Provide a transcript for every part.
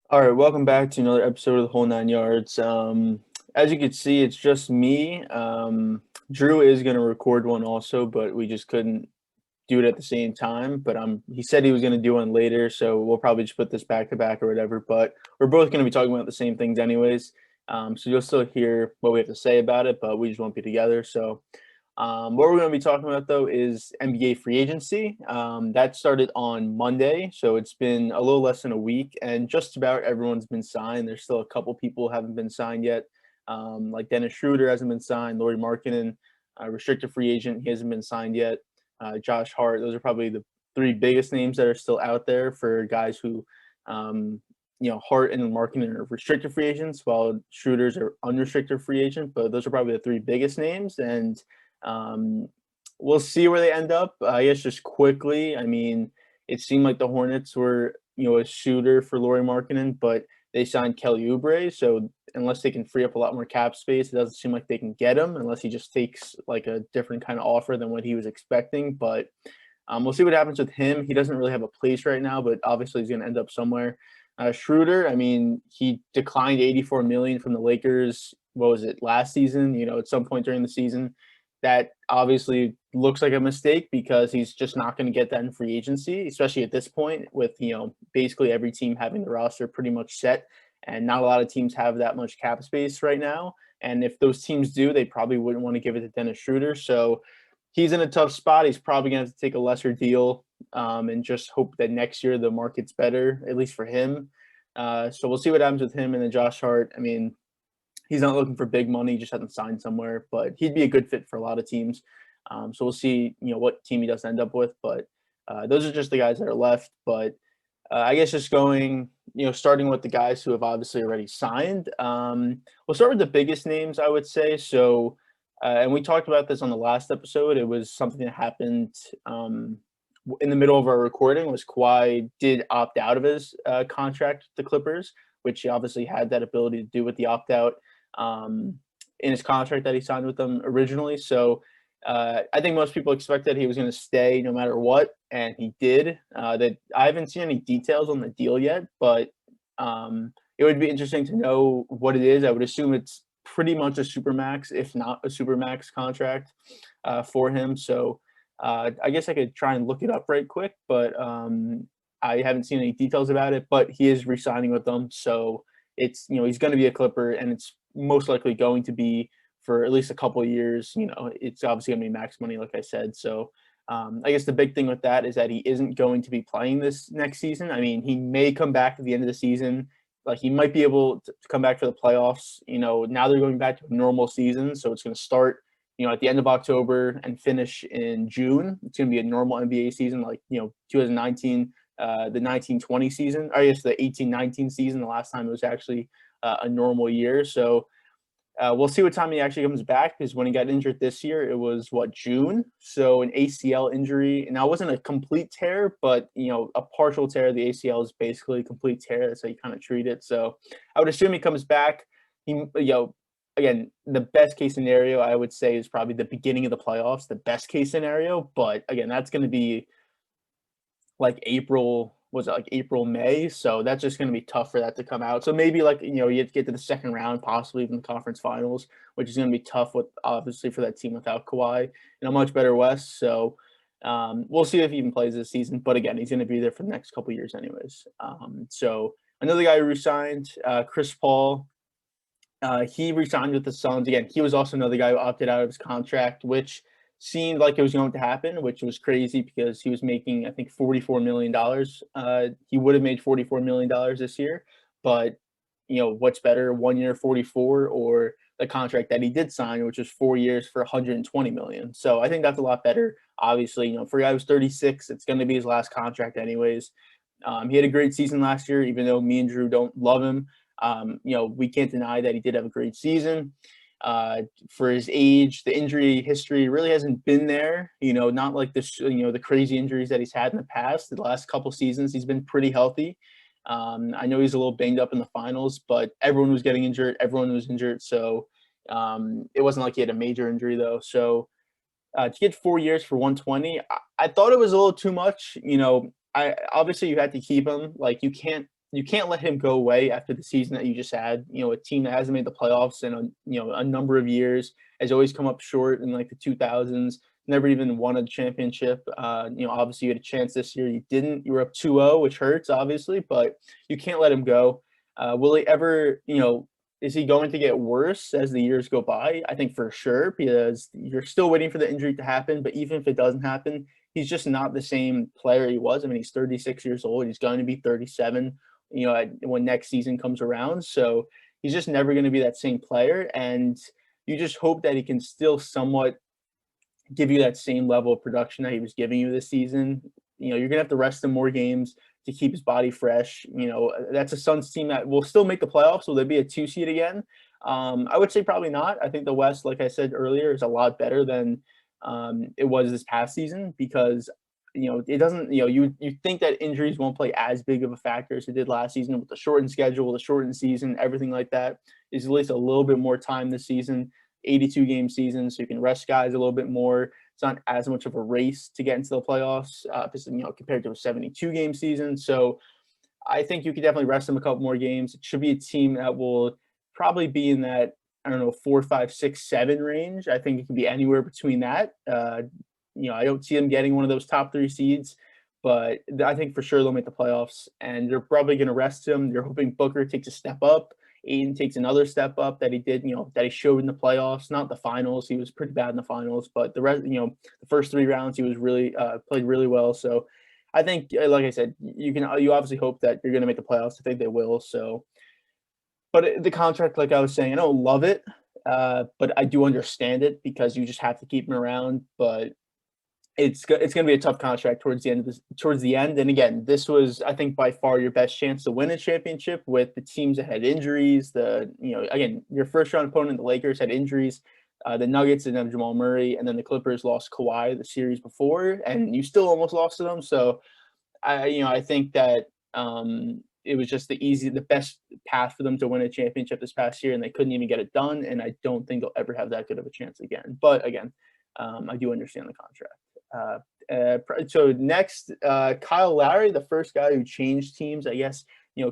All right, welcome back to another episode of the Whole Nine Yards. As you can see, it's just me. Drew is going to record one also, but we just couldn't do it at the same time. But he said he was going to do one later, so we'll probably just put this back to back or whatever. But we're both going to be talking about the same things anyways. So you'll still hear what we have to say about it, but we just won't be together. So what we're going to be talking about, though, is NBA free agency. That started on Monday, so it's been a little less than a week, and just about everyone's been signed. There's still a couple people who haven't been signed yet, like Dennis Schroeder hasn't been signed, Lowry Markkinen, restricted free agent, he hasn't been signed yet. Josh Hart, those are probably the three biggest names that are still out there for guys who, Hart and Markkinen are restricted free agents, while Schroeder's are unrestricted free agent. But those are probably the three biggest names, and um, we'll see where they end up. I guess just quickly, I mean, it seemed like the Hornets were, a shooter for Lauri Markkinen, but they signed Kelly Oubre. So unless they can free up a lot more cap space, it doesn't seem like they can get him unless he just takes like a different kind of offer than what he was expecting. But we'll see what happens with him. He doesn't really have a place right now, but obviously he's going to end up somewhere. Schroeder, I mean, he declined 84 million from the Lakers. What was it last season? At some point during the season, that obviously looks like a mistake because he's just not going to get that in free agency, especially at this point with, basically every team having the roster pretty much set and not a lot of teams have that much cap space right now. And if those teams do, they probably wouldn't want to give it to Dennis Schroeder. So he's in a tough spot. He's probably going to have to take a lesser deal and just hope that next year the market's better, at least for him. So we'll see what happens with him. And then Josh Hart, I mean, he's not looking for big money, just hasn't signed somewhere, but he'd be a good fit for a lot of teams. So we'll see, what team he does end up with. But those are just the guys that are left. But I guess just going, starting with the guys who have obviously already signed. We'll start with the biggest names, I would say. So, and we talked about this on the last episode. It was something that happened in the middle of our recording. Was Kawhi did opt out of his contract with the Clippers, which he obviously had that ability to do with the opt out in his contract that he signed with them originally. So I think most people expected he was going to stay no matter what, and he did. That I haven't seen any details on the deal yet, but it would be interesting to know what it is. I would assume it's pretty much a supermax, if not a supermax contract for him. So I guess I could try and look it up right quick, but I haven't seen any details about it. But he is re-signing with them, so it's he's going to be a Clipper, and it's most likely going to be for at least a couple of years. It's obviously going to be max money, like I said. So I guess the big thing with that is that he isn't going to be playing this next season. I mean, he may come back at the end of the season. Like he might be able to come back for the playoffs. Now they're going back to a normal season, so it's going to start at the end of October and finish in June. It's going to be a normal NBA season, like 2019, the 1920 season, or I guess the 18-19 season. The last time it was actually a normal year. So we'll see what time he actually comes back, because when he got injured this year, it was June. So an ACL injury, and that wasn't a complete tear, but a partial tear. The ACL is basically a complete tear. That's how you kind of treat it. So I would assume he comes back. Again, the best case scenario I would say is probably the beginning of the playoffs, the best case scenario. But again, that's going to be like April, May. So that's just going to be tough for that to come out. So maybe you have to get to the second round, possibly even the conference finals, which is going to be tough with obviously for that team without Kawhi in a much better West. So we'll see if he even plays this season. But again, he's going to be there for the next couple of years anyways. So another guy who resigned, Chris Paul. He resigned with the Suns. Again, he was also another guy who opted out of his contract, which seemed like it was going to happen, which was crazy because he was making, I think, $44 million. He would have made $44 million this year. But, what's better, 1 year, 44, or the contract that he did sign, which was 4 years for 120 million. So I think that's a lot better. Obviously, for a guy who's 36, it's going to be his last contract anyways. He had a great season last year, even though me and Drew don't love him. We can't deny that he did have a great season. For his age, the injury history really hasn't been there. Not like the crazy injuries that he's had in the past. The last couple seasons, he's been pretty healthy. I know he's a little banged up in the finals, but everyone was getting injured. Everyone was injured, so it wasn't like he had a major injury though. So to get 4 years for 120, I thought it was a little too much. I obviously you had to keep him. Like you can't you can't let him go away after the season that you just had. A team that hasn't made the playoffs in a number of years, has always come up short in like the 2000s, never even won a championship. Obviously you had a chance this year. You didn't. You were up 2-0, which hurts, obviously, but you can't let him go. Will he ever, is he going to get worse as the years go by? I think for sure, because you're still waiting for the injury to happen. But even if it doesn't happen, he's just not the same player he was. I mean, he's 36 years old. He's going to be 37, when next season comes around. So he's just never going to be that same player. And you just hope that he can still somewhat give you that same level of production that he was giving you this season. You're going to have to rest him more games to keep his body fresh. That's a Suns team that will still make the playoffs. Will they be a 2 seed again? I would say probably not. I think the West, like I said earlier, is a lot better than it was this past season because, it doesn't, you think that injuries won't play as big of a factor as it did last season with the shortened schedule, the shortened season, everything like that. Is at least a little bit more time this season, 82-game season, so you can rest guys a little bit more. It's not as much of a race to get into the playoffs, compared to a 72-game season. So I think you could definitely rest them a couple more games. It should be a team that will probably be in that, I don't know, 4, 5, 6, 7 range. I think it could be anywhere between that. I don't see them getting one of those top 3 seeds, but I think for sure they'll make the playoffs, and they're probably going to rest him. They're hoping Booker takes a step up. Aiden takes another step up that he did, that he showed in the playoffs, not the finals. He was pretty bad in the finals, but the rest, the first 3 rounds, he was really played really well. So I think, like I said, you obviously hope that you're going to make the playoffs. I think they will. So, but the contract, like I was saying, I don't love it, but I do understand it because you just have to keep him around. But it's going to be a tough contract towards the end. And again, this was, I think, by far your best chance to win a championship with the teams that had injuries. Again, your first round opponent, the Lakers, had injuries. The Nuggets didn't have Jamal Murray, and then the Clippers lost Kawhi the series before, and you still almost lost to them. So I think that it was just the best path for them to win a championship this past year, and they couldn't even get it done. And I don't think they'll ever have that good of a chance again. But again, I do understand the contract. So next, Kyle Lowry, the first guy who changed teams, I guess,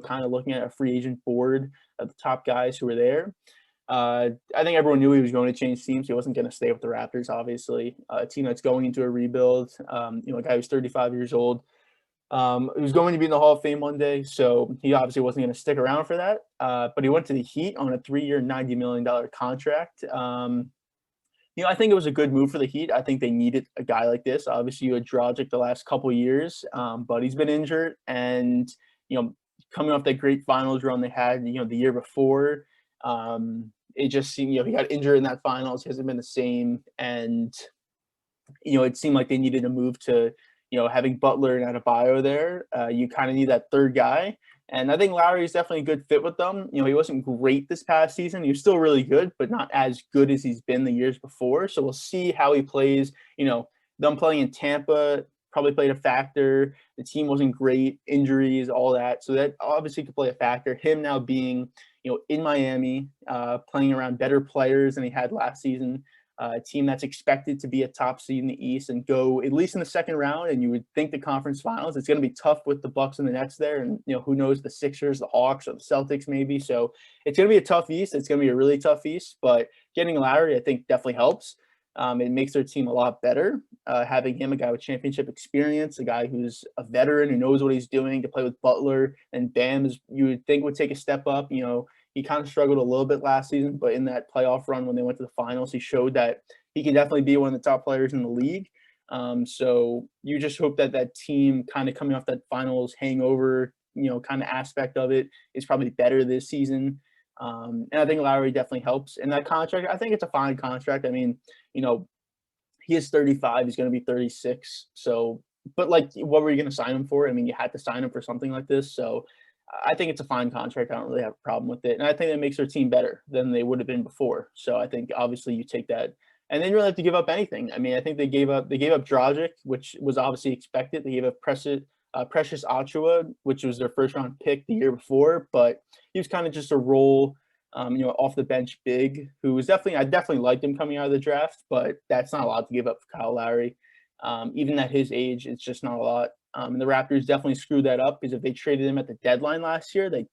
kind of looking at a free agent board of the top guys who were there. I think everyone knew he was going to change teams. He wasn't going to stay with the Raptors, obviously. A team that's going into a rebuild, a guy who's 35 years old. He was going to be in the Hall of Fame one day, so he obviously wasn't going to stick around for that. But he went to the Heat on a 3-year, $90 million contract. I think it was a good move for the Heat. I think they needed a guy like this. Obviously, you had Dragic the last couple of years, but he's been injured. And, coming off that great finals run they had, the year before, it just seemed, he got injured in that finals. He hasn't been the same. And, it seemed like they needed a move to, having Butler and Adebayo there. You kind of need that third guy. And I think Lowry is definitely a good fit with them. He wasn't great this past season. He was still really good, but not as good as he's been the years before. So we'll see how he plays. Them playing in Tampa probably played a factor. The team wasn't great, injuries, all that. So that obviously could play a factor. Him now being, in Miami, playing around better players than he had last season. A team that's expected to be a top seed in the East and go at least in the second round, and you would think the conference finals. It's going to be tough with the Bucks and the Nets there, and who knows, the Sixers, the Hawks, or the Celtics maybe. So it's going to be a tough East. It's going to be a really tough East, but getting Lowry, I think, definitely helps. It makes their team a lot better. Having him, a guy with championship experience, a guy who's a veteran who knows what he's doing, to play with Butler and Bam, you would think would take a step up. He kind of struggled a little bit last season, but in that playoff run when they went to the finals, he showed that he can definitely be one of the top players in the league. So you just hope that that team, kind of coming off that finals hangover, kind of aspect of it, is probably better this season. And I think Lowry definitely helps in that contract. I think it's a fine contract. I mean, he is 35. He's going to be 36. So, but like, what were you going to sign him for? I mean, you had to sign him for something like this. So I think it's a fine contract. I don't really have a problem with it. And I think it makes their team better than they would have been before. So I think obviously you take that, and then you really have to give up anything. I mean, I think they gave up Dragic, which was obviously expected. They gave up Precious Achiuwa, which was their first round pick the year before, but he was kind of just a role, off the bench big, who was I definitely liked him coming out of the draft, but that's not a lot to give up for Kyle Lowry. Even at his age, it's just not a lot. And the Raptors definitely screwed that up because if they traded him at the deadline last year, they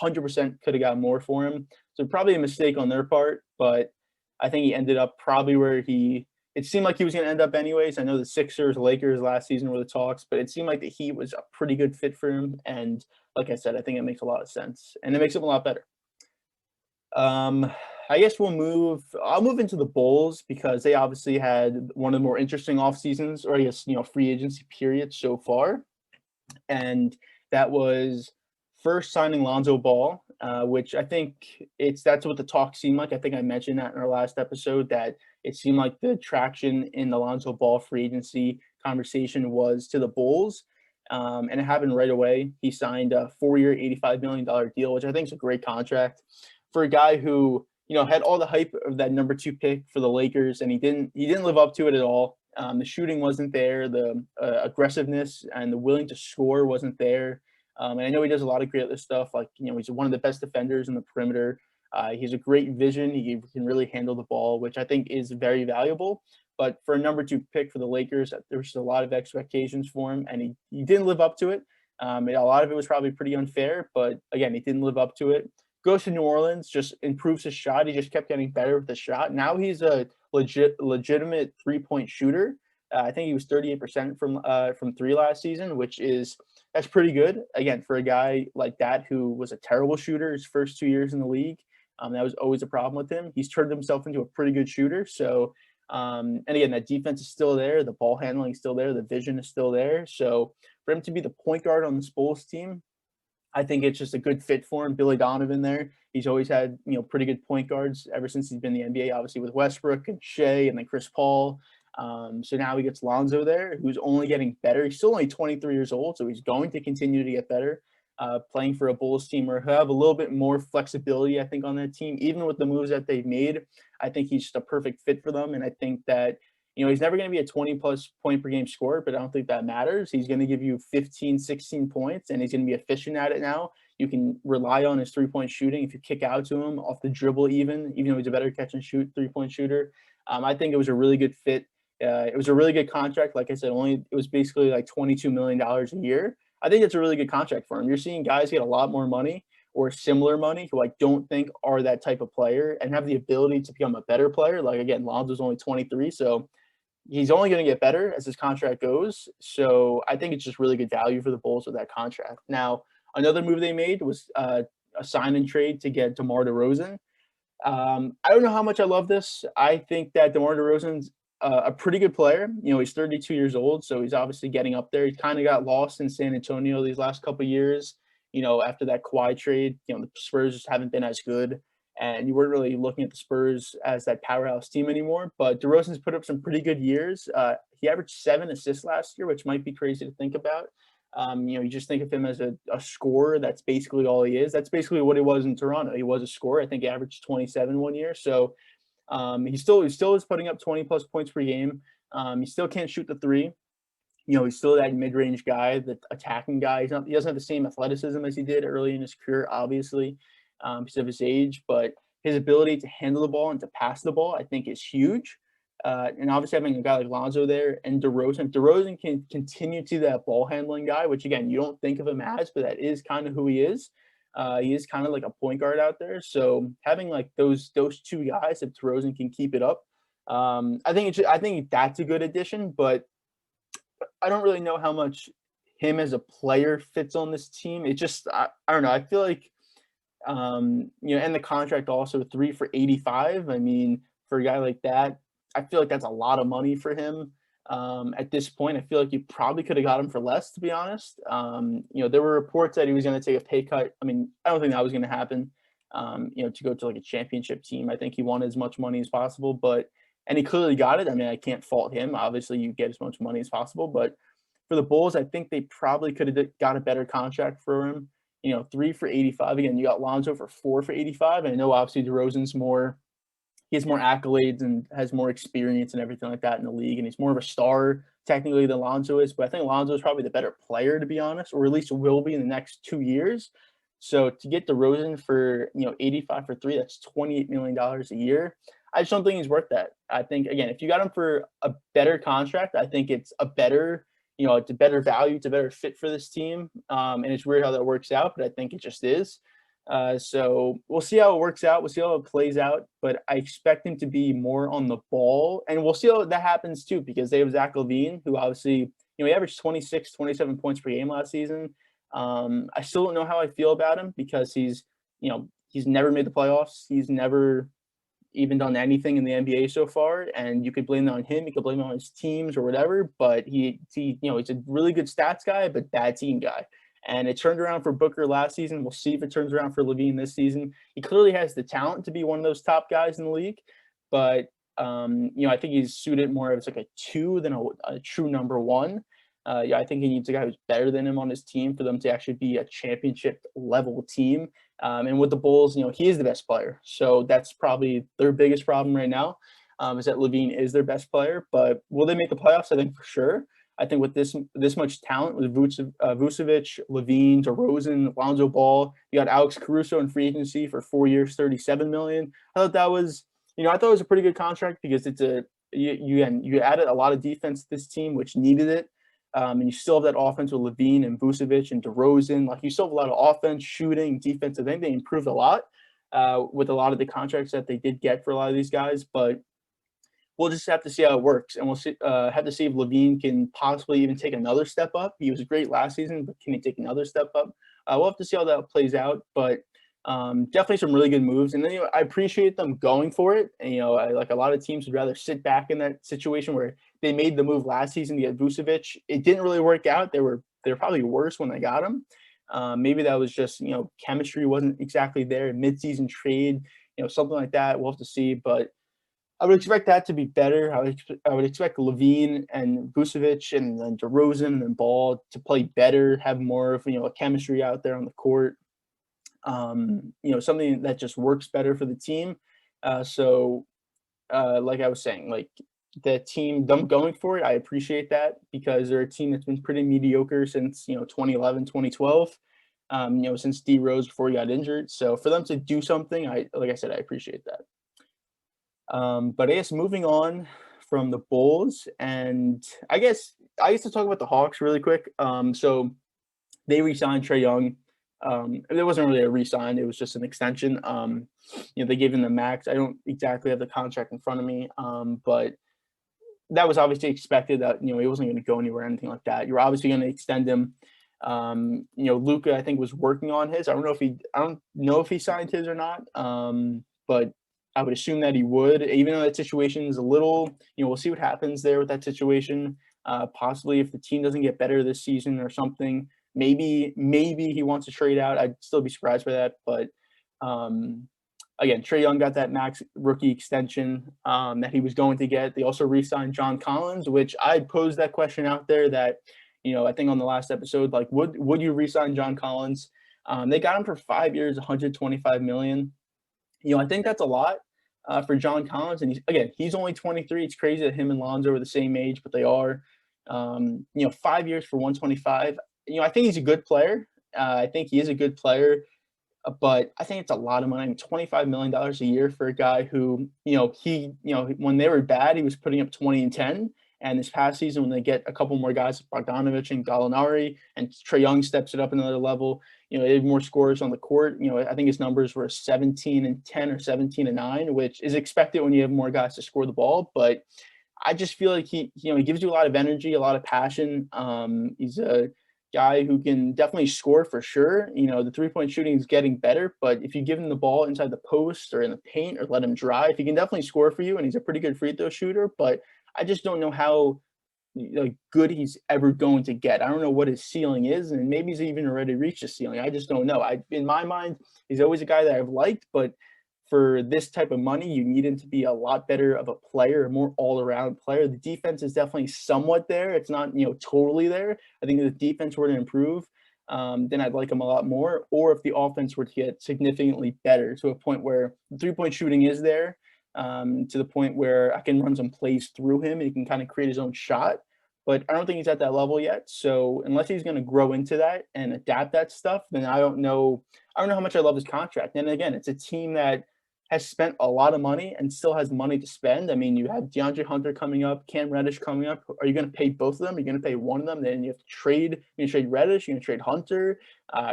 100% could have got more for him. So probably a mistake on their part, but I think he ended up probably where it seemed like he was going to end up anyways. I know the Sixers, Lakers last season were the talks, but it seemed like the Heat was a pretty good fit for him. And like I said, I think it makes a lot of sense and it makes him a lot better. Um, I guess I'll move into the Bulls because they obviously had one of the more interesting off seasons, or I guess, free agency periods so far. And that was first signing Lonzo Ball, which I think that's what the talk seemed like. I think I mentioned that in our last episode that it seemed like the traction in the Lonzo Ball free agency conversation was to the Bulls. And it happened right away. He signed a 4-year, $85 million deal, which I think is a great contract for a guy who, had all the hype of that number 2 pick for the Lakers, and he didn't live up to it at all. The shooting wasn't there. The aggressiveness and the willing to score wasn't there. And I know he does a lot of great other stuff. Like, he's one of the best defenders in the perimeter. He has a great vision. He can really handle the ball, which I think is very valuable. But for a number 2 pick for the Lakers, there was a lot of expectations for him, and he didn't live up to it. A lot of it was probably pretty unfair, but again, he didn't live up to it. Goes to New Orleans, just improves his shot. He just kept getting better with the shot. Now he's a legitimate 3-point shooter. I think he was 38% from 3 last season, that's pretty good. Again, for a guy like that who was a terrible shooter his first 2 years in the league, that was always a problem with him. He's turned himself into a pretty good shooter. So, and again, that defense is still there. The ball handling is still there. The vision is still there. So for him to be the point guard on this Bulls team, I think it's just a good fit for him. Billy Donovan there. He's always had, pretty good point guards ever since he's been in the NBA, obviously with Westbrook and Shea and then Chris Paul. So now he gets Lonzo there, who's only getting better. He's still only 23 years old, so he's going to continue to get better. Playing for a Bulls team who have a little bit more flexibility, I think, on that team. Even with the moves that they've made, I think he's just a perfect fit for them. And I think that, he's never going to be a 20-plus point per game scorer, but I don't think that matters. He's going to give you 15, 16 points, and he's going to be efficient at it now. You can rely on his 3-point shooting if you kick out to him off the dribble even though he's a better catch-and-shoot 3-point shooter. I think it was a really good fit. It was a really good contract. Like I said, it was basically like $22 million a year. I think it's a really good contract for him. You're seeing guys get a lot more money or similar money who I don't think are that type of player and have the ability to become a better player. Like, again, Lonzo's only 23, so he's only going to get better as his contract goes. So I think it's just really good value for the Bulls with that contract. Now, another move they made was a sign and trade to get DeMar DeRozan. I don't know how much I love this. I think that DeMar DeRozan's a pretty good player. He's 32 years old, so he's obviously getting up there. He kind of got lost in San Antonio these last couple of years. After that Kawhi trade, the Spurs just haven't been as good. And you weren't really looking at the Spurs as that powerhouse team anymore. But DeRozan's put up some pretty good years. He averaged 7 assists last year, which might be crazy to think about. You just think of him as a scorer. That's basically all he is. That's basically what he was in Toronto. He was a scorer. I think he averaged 27 one year. So he still is putting up 20-plus points per game. He still can't shoot the 3. He's still that mid-range guy, the attacking guy. He doesn't have the same athleticism as he did early in his career, obviously, because of his age. But his ability to handle the ball and to pass the ball, I think, is huge. And obviously having a guy like Lonzo there and DeRozan can continue to that ball handling guy, which, again, you don't think of him as, but that is kind of who he is. He is kind of like a point guard out there. So having like those 2 guys, if DeRozan can keep it up, I think that's a good addition. But I don't really know how much him as a player fits on this team. It just I don't know. I feel like and the contract also 3 for 85. I mean, for a guy like that, I feel like that's a lot of money for him. At this point, I feel like you probably could have got him for less, to be honest. There were reports that he was going to take a pay cut. I mean, I don't think that was going to happen. To go to like a championship team. I think he wanted as much money as possible, and he clearly got it. I mean, I can't fault him. Obviously, you get as much money as possible, but for the Bulls, I think they probably could have got a better contract for him. 3 for 85. Again, you got Lonzo for 4 for 85. And I know obviously DeRozan's he has more accolades and has more experience and everything like that in the league, and he's more of a star technically than Lonzo is. But I think Lonzo is probably the better player, to be honest, or at least will be in the next 2 years. So to get DeRozan for 85 for 3, that's $28 million a year. I just don't think he's worth that. I think, again, if you got him for a better contract, I think it's a better it's a better value, it's a better fit for this team. And it's weird how that works out, but I think it just is. So we'll see how it works out. We'll see how it plays out. But I expect him to be more on the ball. And we'll see how that happens too, because they have Zach Levine, who obviously, he averaged 26, 27 points per game last season. I still don't know how I feel about him because he's never made the playoffs. He's never even done anything in the NBA so far, and you could blame that on him. You could blame it on his teams or whatever. But he's a really good stats guy, but bad team guy. And it turned around for Booker last season. We'll see if it turns around for Levine this season. He clearly has the talent to be one of those top guys in the league, but I think he's suited more as like a 2 than a true number 1. I think he needs a guy who's better than him on his team for them to actually be a championship level team. And with the Bulls, he is the best player. So that's probably their biggest problem right now, is that Levine is their best player. But will they make the playoffs? I think for sure. I think with this much talent with Vucevic, Levine, DeRozan, Lonzo Ball, you got Alex Caruso in free agency for 4 years, $37 million. I thought that was, I thought it was a pretty good contract because you added a lot of defense to this team, which needed it. And you still have that offense with Levine and Vucevic and DeRozan. Like, you still have a lot of offense, shooting, defense. I think they improved a lot with a lot of the contracts that they did get for a lot of these guys. But we'll just have to see how it works. And we'll have to see if Levine can possibly even take another step up. He was great last season, but can he take another step up? We'll have to see how that plays out. But definitely some really good moves. And then, I appreciate them going for it. And, like a lot of teams would rather sit back in that situation where they made the move last season to get Vucevic. It didn't really work out. They were probably worse when they got him. Maybe that was just, chemistry wasn't exactly there. Mid-season trade, something like that. We'll have to see. But I would expect that to be better. I would expect Levine and Vucevic and then DeRozan and then Ball to play better, have more of, a chemistry out there on the court. Something that just works better for the team. Like I was saying, like the team, them going for it, I appreciate that because they're a team that's been pretty mediocre since, 2011, 2012, since D Rose before he got injured. So for them to do something, like I said, I appreciate that. But I guess moving on from the Bulls, and I guess to talk about the Hawks really quick. So they re-signed Trae Young. It wasn't really a re-sign; it was just an extension. They gave him the max. I don't exactly have the contract in front of me, but that was obviously expected that he wasn't going to go anywhere or anything like that. You're obviously going to extend him. Luka, I think, was working on his. I don't know if he signed his or not. But I would assume that he would, even though that situation is a little, we'll see what happens there with that situation. Possibly if the team doesn't get better this season or something, maybe he wants to trade out. I'd still be surprised by that. But again, Trae Young got that max rookie extension that he was going to get. They also re-signed John Collins, which I posed that question out there that, I think on the last episode, like, would you re-sign John Collins? They got him for 5 years, $125 million. I think that's a lot for John Collins. And he's only 23. It's crazy that him and Lonzo are the same age, but they are. 5 years for 125. I think he's a good player. I think he is a good player, but I think it's a lot of money. $25 million a year for a guy who, when they were bad, he was putting up 20 and 10. And this past season, when they get a couple more guys, Bogdanovich and Gallinari, and Trae Young steps it up another level, they have more scores on the court. I think his numbers were 17 and 10 or 17 and 9, which is expected when you have more guys to score the ball. But I just feel like he gives you a lot of energy, a lot of passion. He's a guy who can definitely score for sure. The three-point shooting is getting better, but if you give him the ball inside the post or in the paint or let him drive, he can definitely score for you, and he's a pretty good free throw shooter. But I just don't know how good he's ever going to get. I don't know what his ceiling is, and maybe he's even already reached the ceiling. I just don't know. In my mind, he's always a guy that I've liked, but for this type of money, you need him to be a lot better of a player, a more all-around player. The defense is definitely somewhat there. It's not, totally there. I think if the defense were to improve, then I'd like him a lot more. Or if the offense were to get significantly better to a point where the three-point shooting is there, to the point where I can run some plays through him and he can kind of create his own shot. But I don't think he's at that level yet. So unless he's going to grow into that and adapt that stuff, then I don't know how much I love his contract. And again, it's a team that has spent a lot of money and still has money to spend. I mean, you have DeAndre Hunter coming up, Cam Reddish coming up. Are you going to pay both of them? Are you going to pay one of them? Then you have to trade. You trade Reddish. You're going to trade Hunter.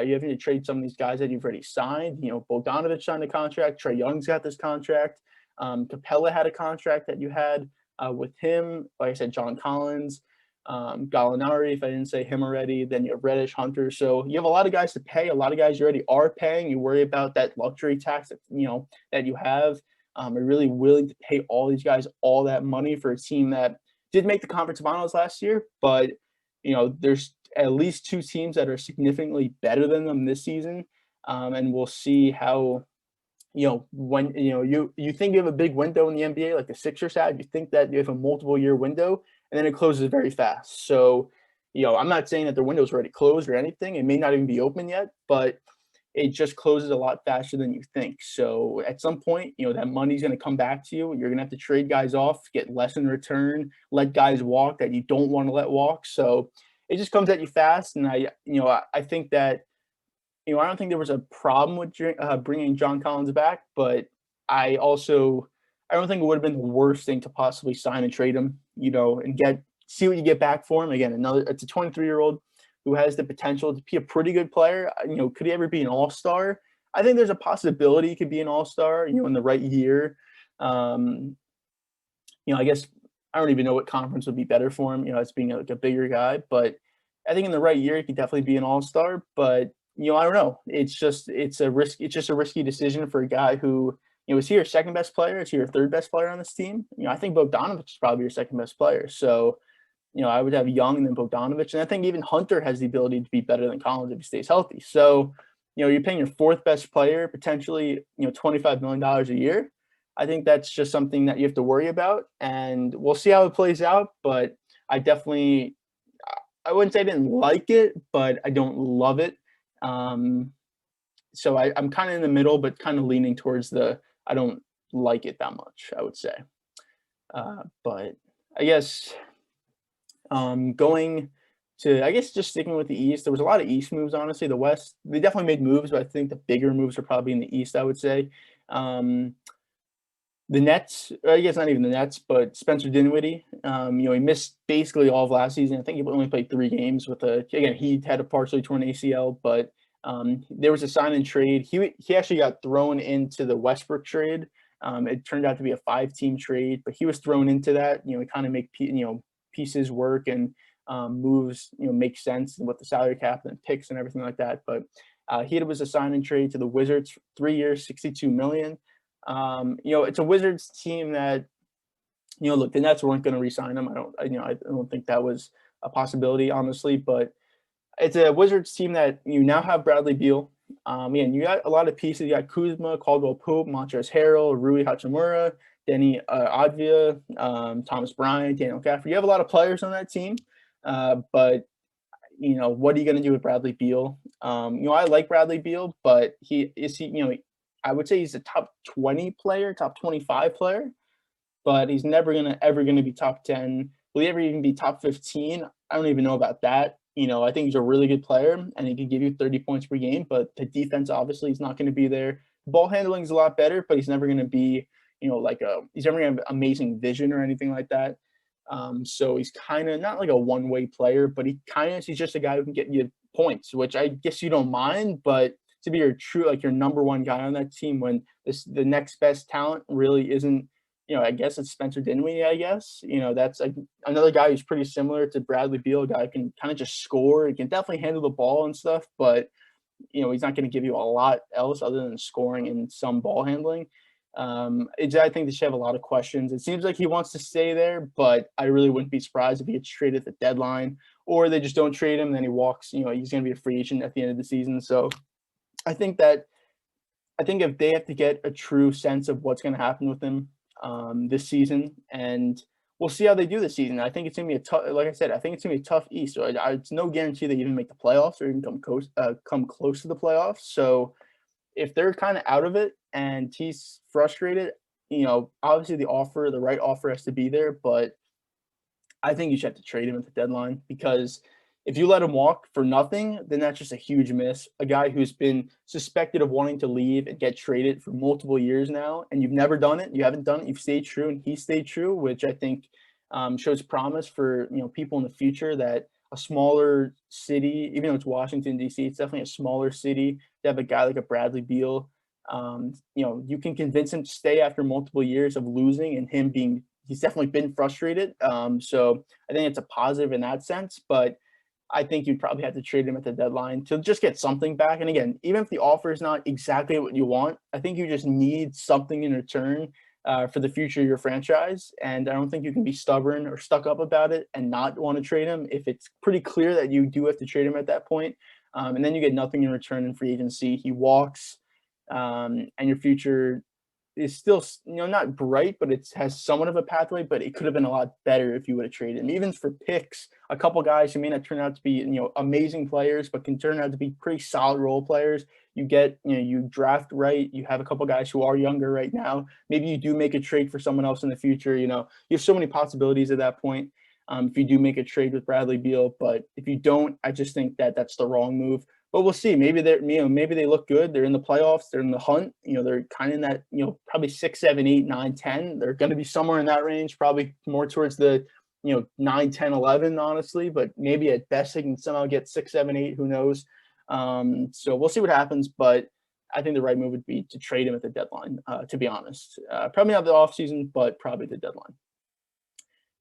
You have to trade some of these guys that you've already signed. You know, Bogdanovich signed a contract. Trae Young's got this contract. Capella had a contract that you had with him. Like I said, John Collins. Gallinari, if I didn't say him already, then you have Reddish, Hunter. So you have a lot of guys to pay. A lot of guys you already are paying. You worry about that luxury tax that that you have. Are really willing to pay all these guys all that money for a team that did make the conference finals last year, but there's at least two teams that are significantly better than them this season, and we'll see how. When you think you have a big window in the NBA, like the Sixers had, you think that you have a multiple year window, and then it closes very fast. So, I'm not saying that the window's already closed or anything. It may not even be open yet, but it just closes a lot faster than you think. So at some point, that money's going to come back to you. You're going to have to trade guys off, get less in return, let guys walk that you don't want to let walk. So it just comes at you fast. And I think that, I don't think there was a problem with bringing John Collins back, but I don't think it would have been the worst thing to possibly sign and trade him, and see what you get back for him. Again, it's a 23-year-old who has the potential to be a pretty good player. Could he ever be an all-star? I think there's a possibility he could be an all-star, in the right year. I guess I don't even know what conference would be better for him, as being like a bigger guy, but I think in the right year, he could definitely be an all-star, but I don't know. It's just a risky decision for a guy who, is he your second best player? Is he your third best player on this team? I think Bogdanovich is probably your second best player. So, I would have Young and then Bogdanovich. And I think even Hunter has the ability to be better than Collins if he stays healthy. So, you're paying your fourth best player potentially, $25 million a year. I think that's just something that you have to worry about. And we'll see how it plays out. But I wouldn't say I didn't like it, but I don't love it. So I'm kind of in the middle, but kind of leaning towards I don't like it that much, I would say. But I guess going to, just sticking with the East, there was a lot of East moves, honestly. The West, they definitely made moves, but I think the bigger moves are probably in the East, I would say. The Nets, I guess not even the Nets, but Spencer Dinwiddie, he missed basically all of last season. I think he only played 3 games again, he had a partially torn ACL, but there was a sign and trade. He actually got thrown into the Westbrook trade. It turned out to be a 5-team trade, but he was thrown into that, kind of make, pieces work and moves, make sense with the salary cap and picks and everything like that. But he was a sign and trade to the Wizards, 3 years, $62 million. It's a Wizards team that, look, the Nets weren't going to re-sign him. I don't think that was a possibility, honestly, but it's a Wizards team that you now have Bradley Beal. And you got a lot of pieces. You got Kuzma, Caldwell Pope, Montrezl Harrell, Rui Hachimura, Denny Advia, Thomas Bryant, Daniel Gafford. You have a lot of players on that team, but what are you going to do with Bradley Beal? I like Bradley Beal, but I would say he's a top 20 player, top 25 player, but he's never ever going to be top 10. Will he ever even be top 15? I don't even know about that. I think he's a really good player and he can give you 30 points per game, but the defense obviously is not going to be there. Ball handling is a lot better, but he's never going to be, he's never going to have amazing vision or anything like that. So he's kind of not like a one-way player, but he's just a guy who can get you points, which I guess you don't mind, but to be your number one guy on that team when the next best talent really isn't, I guess it's Spencer Dinwiddie, I guess. That's another guy who's pretty similar to Bradley Beal, a guy who can kind of just score. He can definitely handle the ball and stuff, but, he's not going to give you a lot else other than scoring and some ball handling. I think they should have a lot of questions. It seems like he wants to stay there, but I really wouldn't be surprised if he gets traded at the deadline or they just don't trade him and then he walks. He's going to be a free agent at the end of the season. So I think if they have to get a true sense of what's going to happen with him this season, and we'll see how they do this season. I think it's going to be like I said, I think it's going to be a tough East. So it's no guarantee they even make the playoffs or even come close to the playoffs. So if they're kind of out of it and he's frustrated, obviously the right offer has to be there, but I think you should have to trade him at the deadline because If you let him walk for nothing, then that's just a huge miss. A guy who's been suspected of wanting to leave and get traded for multiple years now, and you've never done it. You haven't done it. You've stayed true, and he stayed true, which I think shows promise for people in the future that a smaller city, even though it's Washington D.C., it's definitely a smaller city. To have a guy like a Bradley Beal, you can convince him to stay after multiple years of losing and him being. He's definitely been frustrated. So I think it's a positive in that sense, but I think you'd probably have to trade him at the deadline to just get something back. And again, even if the offer is not exactly what you want, I think you just need something in return for the future of your franchise. And I don't think you can be stubborn or stuck up about it and not want to trade him if it's pretty clear that you do have to trade him at that point. And then you get nothing in return in free agency. He walks, and your future is still, not bright, but it has somewhat of a pathway, but it could have been a lot better if you would have traded him. Even for picks, a couple guys who may not turn out to be, amazing players, but can turn out to be pretty solid role players. You get, you draft right. You have a couple guys who are younger right now. Maybe you do make a trade for someone else in the future. You have so many possibilities at that point. If you do make a trade with Bradley Beal, but if you don't, I just think that that's the wrong move. But we'll see. Maybe maybe they look good. They're in the playoffs. They're in the hunt. They're kind of in that, probably 6, 7, 8, 9, 10. They're going to be somewhere in that range, probably more towards the, 9, 10, 11, honestly. But maybe at best they can somehow get 6, 7, 8. Who knows? So we'll see what happens. But I think the right move would be to trade him at the deadline, to be honest. Probably not the offseason, but probably the deadline.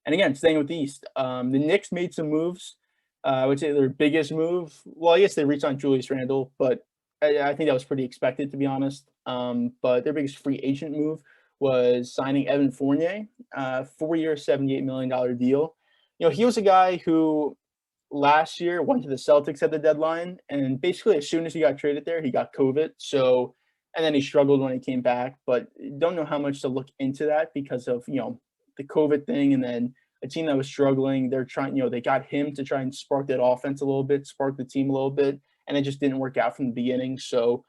And again, staying with the East, the Knicks made some moves. I would say their biggest move. Well, I guess they re-signed Julius Randle, but I think that was pretty expected, to be honest. But their biggest free agent move was signing Evan Fournier, 4-year, $78 million deal. He was a guy who last year went to the Celtics at the deadline, and basically as soon as he got traded there, he got COVID. So, and then he struggled when he came back. But don't know how much to look into that because of the COVID thing, and then a team that was struggling. They're trying, they got him to try and spark that offense a little bit, spark the team a little bit, and it just didn't work out from the beginning. So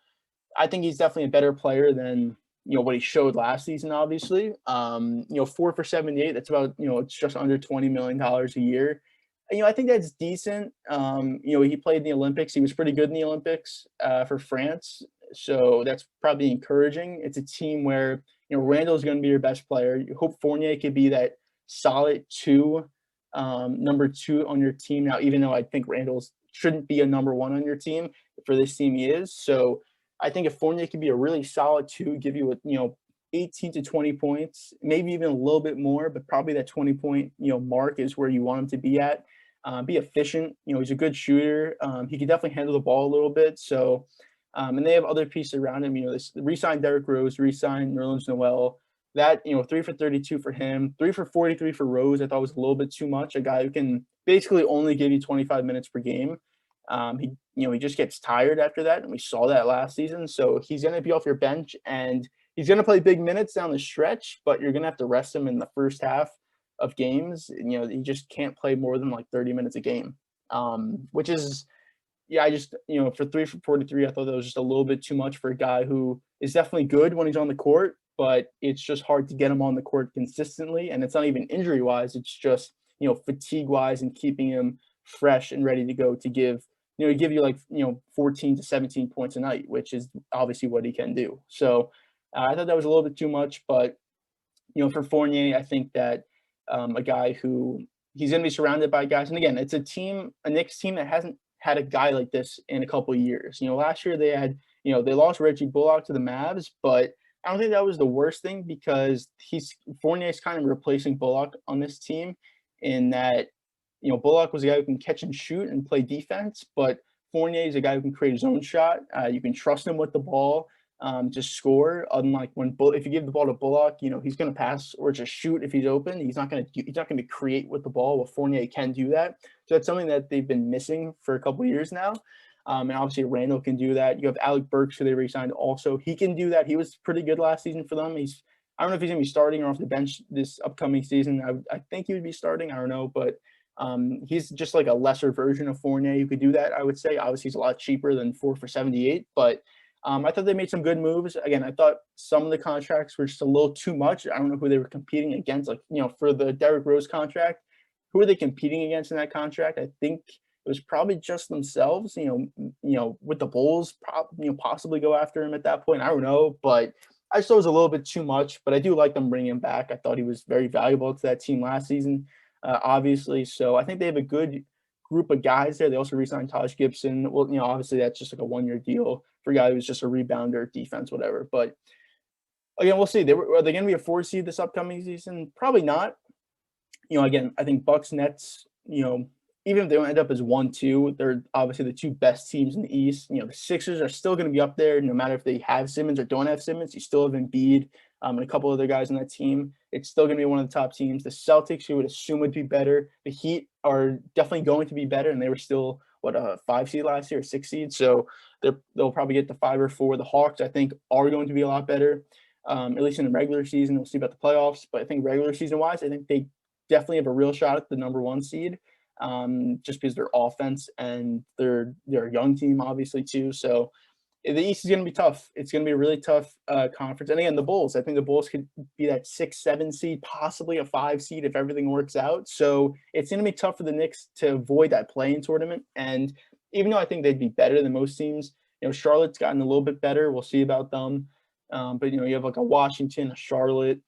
I think he's definitely a better player than what he showed last season. Obviously, 4 for 78. That's about it's just under $20 million a year. I think that's decent. He played in the Olympics. He was pretty good in the Olympics for France. So that's probably encouraging. It's a team where Randall is going to be your best player. You hope Fournier could be that solid number 2 on your team. Now, even though I think Randall shouldn't be a number 1 on your team, for this team he is. So I think if Fournier could be a really solid 2, give you 18 to 20 points, maybe even a little bit more, but probably that 20-point mark is where you want him to be at. Be efficient. He's a good shooter. He can definitely handle the ball a little bit. So. And they have other pieces around him. They re-signed Derrick Rose, re-signed Nerlens Noel. That 3 for 32 for him, 3 for 43 for Rose. I thought was a little bit too much. A guy who can basically only give you 25 minutes per game. He just gets tired after that, and we saw that last season. So he's going to be off your bench, and he's going to play big minutes down the stretch. But you're going to have to rest him in the first half of games. He just can't play more than like 30 minutes a game, which is. Yeah, I just, for 3 for 43, I thought that was just a little bit too much for a guy who is definitely good when he's on the court, but it's just hard to get him on the court consistently. And it's not even injury-wise. It's just, fatigue-wise and keeping him fresh and ready to go to give you 14 to 17 points a night, which is obviously what he can do. So I thought that was a little bit too much, but, for Fournier, I think that a guy who he's going to be surrounded by guys. And again, it's a Knicks team that hasn't had a guy like this in a couple of years. Last year they had, they lost Reggie Bullock to the Mavs, but I don't think that was the worst thing because Fournier is kind of replacing Bullock on this team in that, Bullock was a guy who can catch and shoot and play defense, but Fournier is a guy who can create his own shot. You can trust him with the ball to score. Unlike if you give the ball to Bullock, he's going to pass or just shoot if he's open. He's not going to create with the ball. Well, Fournier can do that. So that's something that they've been missing for a couple of years now. And obviously Randall can do that. You have Alec Burks, who they re-signed also. He can do that. He was pretty good last season for them. I don't know if he's going to be starting or off the bench this upcoming season. I think he would be starting. I don't know, but he's just like a lesser version of Fournier. You could do that, I would say. Obviously, he's a lot cheaper than 4 for 78, but I thought they made some good moves. Again, I thought some of the contracts were just a little too much. I don't know who they were competing against. For the Derrick Rose contract, who are they competing against in that contract? I think it was probably just themselves, with the Bulls, possibly go after him at that point. I don't know, but I just thought it was a little bit too much. But I do like them bringing him back. I thought he was very valuable to that team last season, obviously. So I think they have a good group of guys there. They also re-signed Taj Gibson. Well, obviously that's just like a 1-year deal for a guy who's just a rebounder, defense, whatever. But again, we'll see. Are they going to be a 4 seed this upcoming season? Probably not. Again, I think Bucks, Nets, even if they don't end up as 1-2, they're obviously the two best teams in the East. The Sixers are still going to be up there no matter if they have Simmons or don't have Simmons. You still have Embiid and a couple other guys on that team. It's still going to be one of the top teams. The Celtics, you would assume, would be better. The Heat are definitely going to be better, and they were still, a 5 seed last year, or 6 seed. So they'll probably get the 5 or 4. The Hawks, I think, are going to be a lot better, at least in the regular season. We'll see about the playoffs. But I think regular season-wise, I think they definitely have a real shot at the number 1 seed, just because their offense and they're a young team, obviously, too. So the East is going to be tough. It's going to be a really tough conference. And again, the Bulls, I think the Bulls could be that 6-7 seed, possibly a 5 seed if everything works out. So it's going to be tough for the Knicks to avoid that play-in tournament. And even though I think they'd be better than most teams, Charlotte's gotten a little bit better. We'll see about them. But, you have like a Washington, a Charlotte,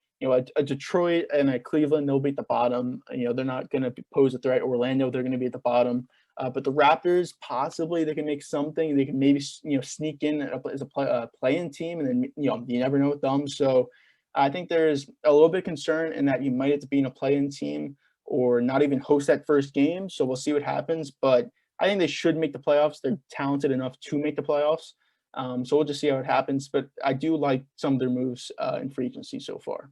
a Detroit and a Cleveland, they'll be at the bottom. They're not going to pose a threat. Orlando, they're going to be at the bottom. But the Raptors, possibly they can make something. They can maybe, sneak in as a play-in team, and then, you never know with them. So I think there's a little bit of concern in that you might have to be in a play-in team or not even host that first game. So we'll see what happens. But I think they should make the playoffs. They're talented enough to make the playoffs. So we'll just see how it happens. But I do like some of their moves in free agency so far.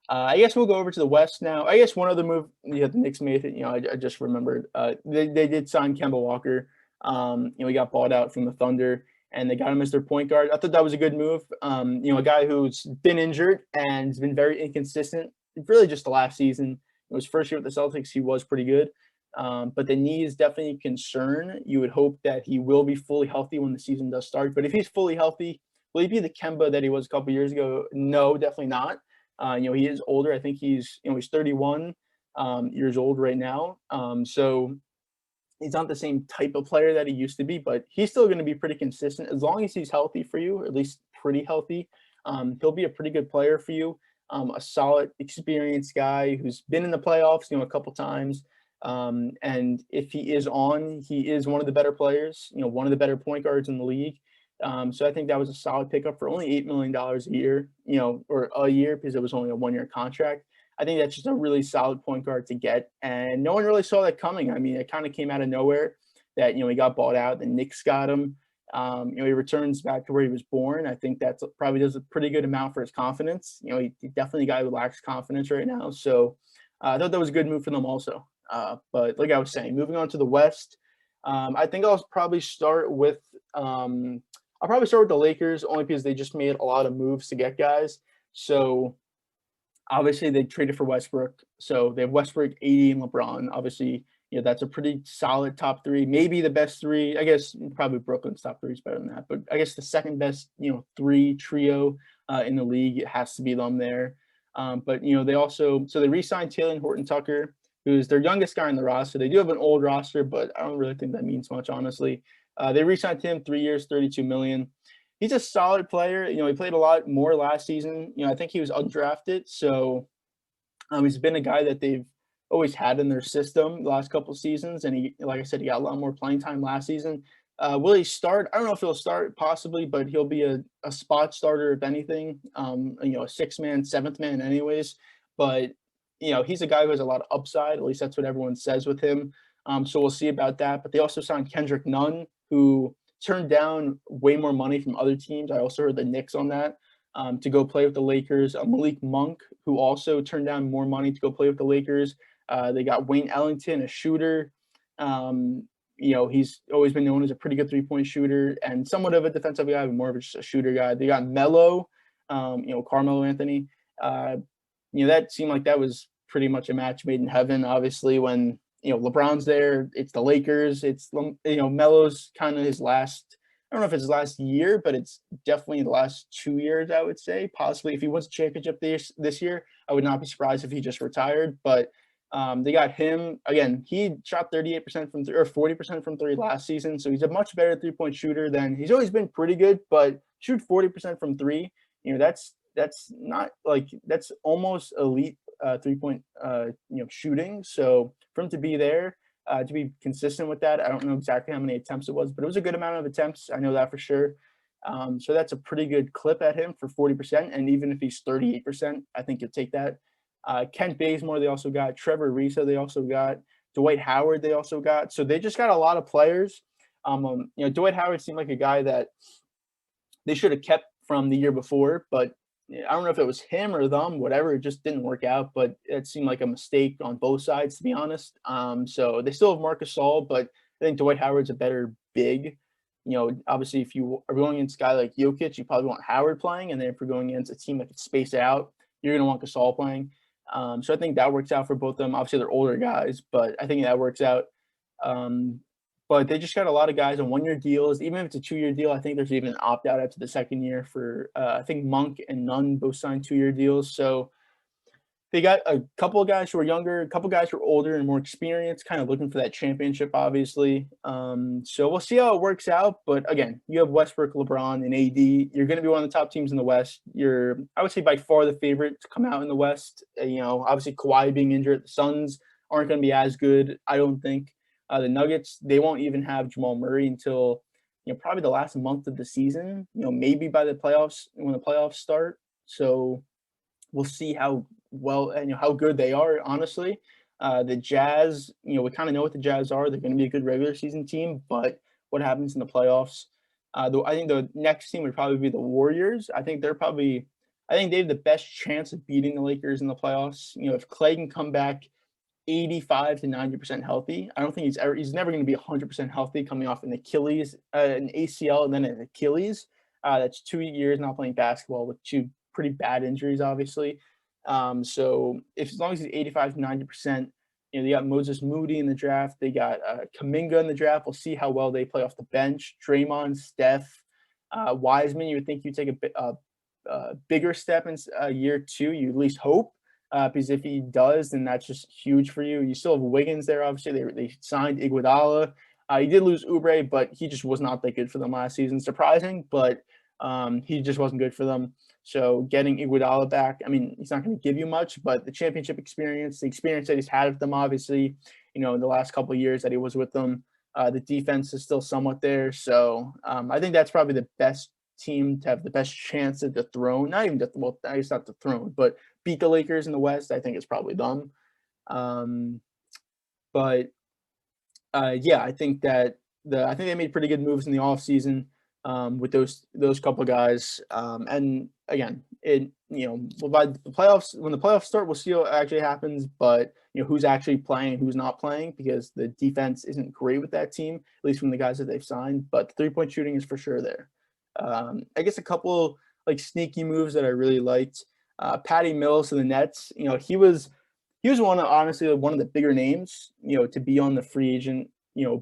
I guess we'll go over to the West now. I guess one other move the Knicks made, I just remembered. They did sign Kemba Walker. He got bought out from the Thunder, and they got him as their point guard. I thought that was a good move. A guy who's been injured and has been very inconsistent, really just the last season. It was first year with the Celtics. He was pretty good. But the knee is definitely a concern. You would hope that he will be fully healthy when the season does start. But if he's fully healthy, will he be the Kemba that he was a couple years ago? No, definitely not. He is older. I think he's 31 years old right now. So he's not the same type of player that he used to be, but he's still going to be pretty consistent as long as he's healthy for you, or at least pretty healthy. He'll be a pretty good player for you. A solid, experienced guy who's been in the playoffs, a couple times. And if he is one of the better players, one of the better point guards in the league. So I think that was a solid pickup for only $8 million a year, or a year, because it was only a 1-year contract. I think that's just a really solid point guard to get. And no one really saw that coming. I mean, it kind of came out of nowhere that, he got bought out. The Knicks got him. He returns back to where he was born. I think that's probably does a pretty good amount for his confidence. He definitely a guy who lacks confidence right now. So I thought that was a good move for them also. But like I was saying, moving on to the West, I think I'll probably start with the Lakers, only because they just made a lot of moves to get guys. So obviously they traded for Westbrook. So they have Westbrook, AD, and LeBron. Obviously, that's a pretty solid top 3, maybe the best 3. I guess probably Brooklyn's top 3 is better than that. But I guess the second best, 3 trio in the league, it has to be them there. But they re-signed Taylor Horton-Tucker, who's their youngest guy on the roster. They do have an old roster, but I don't really think that means much, honestly. They re-signed him 3 years, $32 million. He's a solid player. He played a lot more last season. I think he was undrafted. So he's been a guy that they've always had in their system the last couple of seasons. And he, like I said, he got a lot more playing time last season. Will he start? I don't know if he'll start possibly, but he'll be a spot starter, if anything, a 6-man, 7th man anyways. But, he's a guy who has a lot of upside. At least that's what everyone says with him. So we'll see about that. But they also signed Kendrick Nunn, who turned down way more money from other teams. I also heard the Knicks on that, to go play with the Lakers. Malik Monk, who also turned down more money to go play with the Lakers. They got Wayne Ellington, a shooter. He's always been known as a pretty good 3-point shooter and somewhat of a defensive guy, but more of just a shooter guy. They got Melo, Carmelo Anthony. That seemed like that was pretty much a match made in heaven. Obviously, when LeBron's there, it's the Lakers. It's Melo's kind of his last. I don't know if it's his last year, but it's definitely the last 2 years, I would say. Possibly if he wins a championship this year, I would not be surprised if he just retired. But They got him again. He shot 38% from three or 40% from three last season, so he's a much better 3-point shooter than he's always been. Pretty good, but shoot 40% from three. That's not like that's almost elite 3-point shooting. So for him to be there, to be consistent with that, I don't know exactly how many attempts it was, but it was a good amount of attempts. I know that for sure. So that's a pretty good clip at him for 40%, and even if he's 38%, I think you'll take that. Kent Bazemore, they also got Trevor Ariza, they also got Dwight Howard, they also got. So they just got a lot of players. Dwight Howard seemed like a guy that they should have kept from the year before, but I don't know if it was him or them, whatever. It just didn't work out, but it seemed like a mistake on both sides, to be honest. So they still have Marcus Gasol, but I think Dwight Howard's a better big. Obviously, if you are going against a guy like Jokic, you probably want Howard playing, and then if you're going against a team that can space it out, you're going to want Gasol playing. So I think that works out for both of them. Obviously, they're older guys, but I think that works out. But they just got a lot of guys on one-year deals. Even if it's a two-year deal, I think there's even an opt-out after the second year for I think Monk and Nunn both signed two-year deals. So they got a couple of guys who are younger, a couple of guys who are older and more experienced, kind of looking for that championship, obviously. So we'll see how it works out. But again, you have Westbrook, LeBron, and AD. You're going to be one of the top teams in the West. You're, I would say, by far the favorite to come out in the West. Obviously Kawhi being injured, the Suns aren't going to be as good, I don't think. The Nuggets, they won't even have Jamal Murray until probably the last month of the season. Maybe by the playoffs when the playoffs start. So we'll see how well and how good they are. Honestly, the Jazz, we kind of know what the Jazz are. They're going to be a good regular season team, but what happens in the playoffs? I think the next team would probably be the Warriors. I think they have the best chance of beating the Lakers in the playoffs. If Clay can come back 85 to 90% healthy. I don't think he's never going to be 100% healthy coming off an Achilles, an ACL, and then an Achilles. That's 2 years not playing basketball with two pretty bad injuries, obviously. So as long as he's 85 to 90%, they got Moses Moody in the draft. They got Kuminga in the draft. We'll see how well they play off the bench. Draymond, Steph, Wiseman. You would think you'd take a bigger step in year two. You at least hope. Because if he does, then that's just huge for you. You still have Wiggins there, obviously. They signed Iguodala. He did lose Oubre, but he just was not that good for them last season. Surprising, but he just wasn't good for them. So getting Iguodala back, I mean, he's not going to give you much, but the championship experience, the experience that he's had with them, obviously, in the last couple of years that he was with them, the defense is still somewhat there. So I think that's probably the best team to have the best chance at the throne. Not even I guess not the throne, but beat the Lakers in the West. I think it's probably them. Yeah, I think that I think they made pretty good moves in the offseason with those couple of guys. And again, by the playoffs, when the playoffs start, we'll see what actually happens. But who's actually playing, who's not playing, because the defense isn't great with that team, at least from the guys that they've signed. But the 3-point shooting is for sure there. I guess a couple like sneaky moves that I really liked. Patty Mills to the Nets. He was one of the bigger names, to be on the free agent,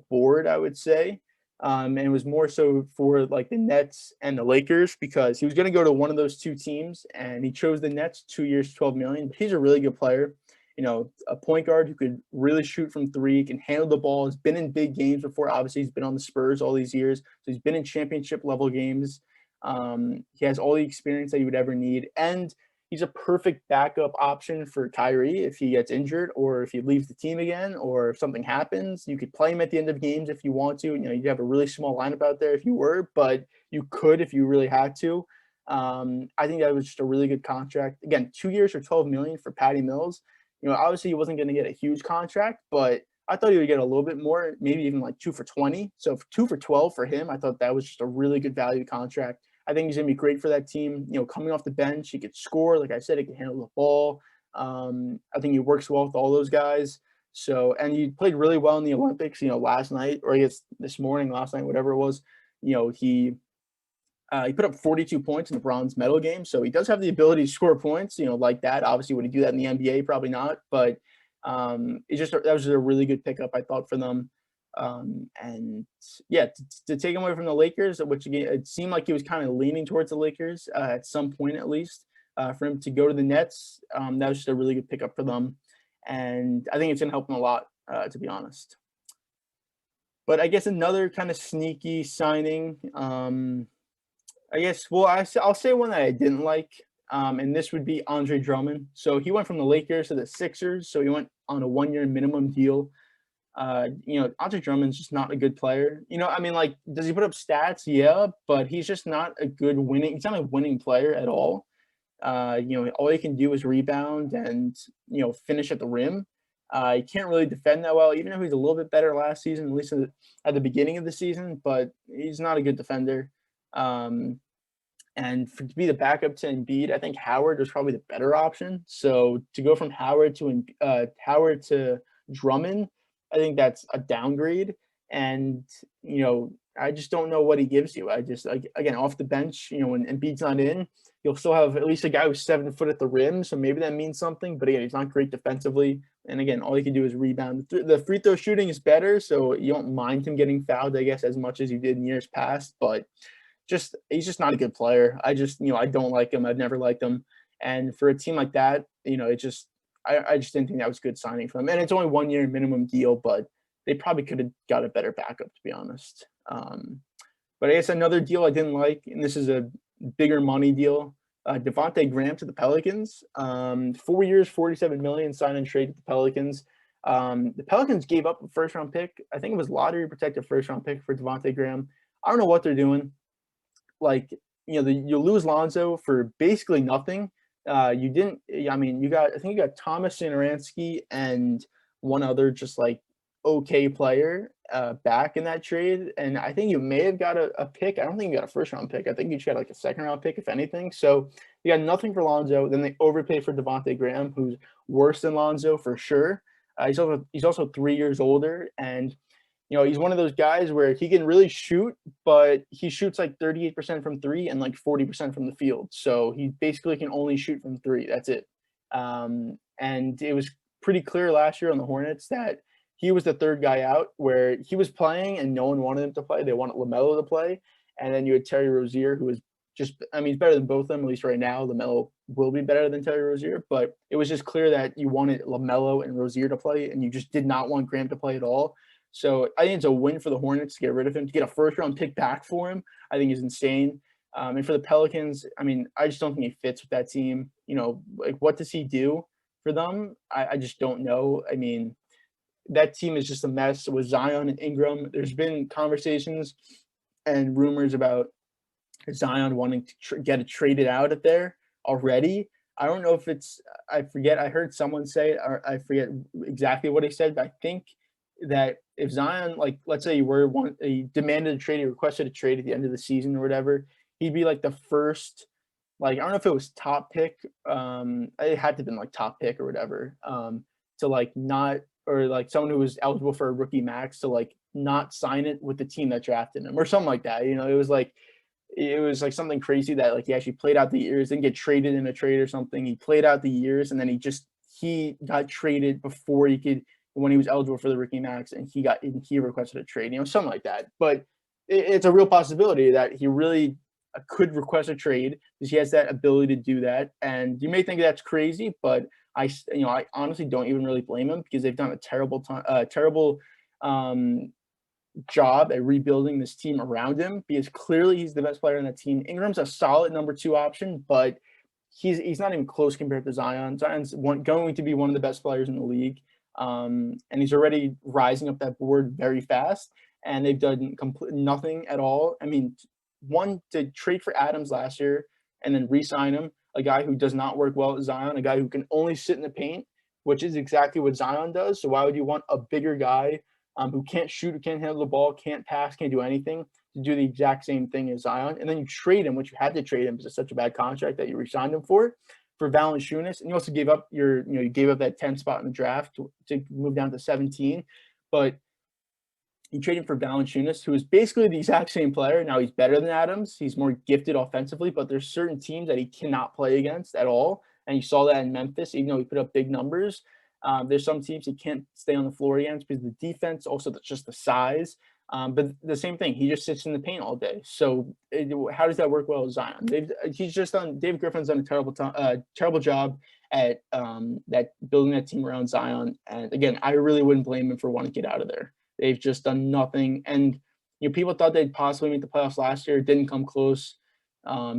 board, I would say. And it was more so for like the Nets and the Lakers because he was going to go to one of those two teams, and he chose the Nets. 2 years, $12 million. But he's a really good player. A point guard who could really shoot from three, can handle the ball. Has been in big games before. Obviously, he's been on the Spurs all these years, so he's been in championship level games. He has all the experience that you would ever need, and he's a perfect backup option for Kyrie if he gets injured or if he leaves the team again or if something happens. You could play him at the end of games if you want to. You have a really small lineup out there if you were, but you could if you really had to. I think that was just a really good contract. Again, 2 years for $12 million for Patty Mills. Obviously he wasn't going to get a huge contract, but I thought he would get a little bit more, maybe even like 2 for $20. So 2 for $12 for him, I thought that was just a really good value contract. I think he's going to be great for that team. Coming off the bench, he could score. Like I said, he can handle the ball. I think he works well with all those guys. So, and he played really well in the Olympics, last night, or I guess last night, whatever it was. He put up 42 points in the bronze medal game. So he does have the ability to score points, like that. Obviously, would he do that in the NBA? Probably not. But that was just a really good pickup, I thought, for them. And yeah, to take him away from the Lakers, which again, it seemed like he was kind of leaning towards the Lakers at some point at least, for him to go to the Nets, that was just a really good pickup for them. and I think it's going to help him a lot, to be honest. But I guess another kind of sneaky signing, I guess, well, I'll say one that I didn't like, and this would be Andre Drummond. So he went from the Lakers to the Sixers, so he went on a 1-year minimum deal. Andre Drummond's just not a good player. I mean, like, does he put up stats? Yeah, but he's just not a good winning. He's not a winning player at all. All he can do is rebound and finish at the rim. He can't really defend that well, even if he's a little bit better last season, at least at the beginning of the season. But he's not a good defender. And to be the backup to Embiid, I think Howard was probably the better option. So to go from Howard to Drummond, I think that's a downgrade. And I just don't know what he gives you. I just, again, off the bench, when Embiid's not in, you'll still have at least a guy who's 7 foot at the rim. So maybe that means something. But again, he's not great defensively. And again, all he can do is rebound. The free throw shooting is better, so you don't mind him getting fouled, I guess, as much as you did in years past. But he's just not a good player. I don't like him. I've never liked him. And for a team like that, I just didn't think that was a good signing for him. And it's only 1-year minimum deal, but they probably could have got a better backup, to be honest. But I guess another deal I didn't like, and this is a bigger money deal, Devonte Graham to the Pelicans. 4 years, $47 million, sign and trade with the Pelicans. The Pelicans gave up a first-round pick. I think it was lottery protected first-round pick for Devonte Graham. I don't know what they're doing. Like, you lose Lonzo for basically nothing. I think you got Thomas Satoransky and one other just like okay player back in that trade. And I think you may have got a pick. I don't think you got a first-round pick. I think you just got like a second-round pick, if anything. So you got nothing for Lonzo. Then they overpay for Devonte Graham, who's worse than Lonzo for sure. He's also 3 years older, and he's one of those guys where he can really shoot, but he shoots like 38% from three and like 40% from the field. So he basically can only shoot from three. That's it. And it was pretty clear last year on the Hornets that he was the third guy out, where he was playing and no one wanted him to play. They wanted LaMelo to play. And then you had Terry Rozier, who is he's better than both of them, at least right now. LaMelo will be better than Terry Rozier, but it was just clear that you wanted LaMelo and Rozier to play, and you just did not want Graham to play at all. So I think it's a win for the Hornets to get rid of him. To get a first-round pick back for him, I think is insane. And for the Pelicans, I just don't think he fits with that team. Like, what does he do for them? I just don't know. That team is just a mess with Zion and Ingram. There's been conversations and rumors about Zion wanting to get it traded out of there already. I don't know if I forget. I heard someone say it, or I forget exactly what he said, but I think that if Zion, like, let's say he demanded a trade, he requested a trade at the end of the season or whatever, he'd be like the first, like, I don't know if it was top pick, it had to have been like top pick or whatever, to like not, or like someone who was eligible for a rookie max to like not sign it with the team that drafted him or something like that. It was like something crazy that like he actually played out the years, didn't get traded in a trade or something. He played out the years, and then he got traded before he could, when he was eligible for the rookie max, and he requested a trade, something like that. But it's a real possibility that he really could request a trade because he has that ability to do that. And you may think that's crazy, but I honestly don't even really blame him, because they've done a terrible job at rebuilding this team around him, because clearly he's the best player on that team. Ingram's a solid number 2 option, but he's not even close compared to Zion. Zion's going to be one of the best players in the league. And he's already rising up that board very fast, and they've done nothing at all. One, to trade for Adams last year and then re-sign him, a guy who does not work well at Zion, a guy who can only sit in the paint, which is exactly what Zion does. So why would you want a bigger guy who can't shoot, who can't handle the ball, can't pass, can't do anything, to do the exact same thing as Zion? And then you trade him, which you had to trade him because it's such a bad contract that you re-signed him for Valanciunas, and you also gave up you gave up that 10 spot in the draft to move down to 17, but you traded for Valanciunas, who is basically the exact same player. Now he's better than Adams. He's more gifted offensively, but there's certain teams that he cannot play against at all. And you saw that in Memphis, even though he put up big numbers. There's some teams he can't stay on the floor against because of the defense, also just the size. But the same thing, he just sits in the paint all day. So how does that work well with Zion? Dave Griffin's done a terrible job at that building that team around Zion. And again, I really wouldn't blame him for wanting to get out of there. They've just done nothing. And people thought they'd possibly make the playoffs last year. Didn't come close.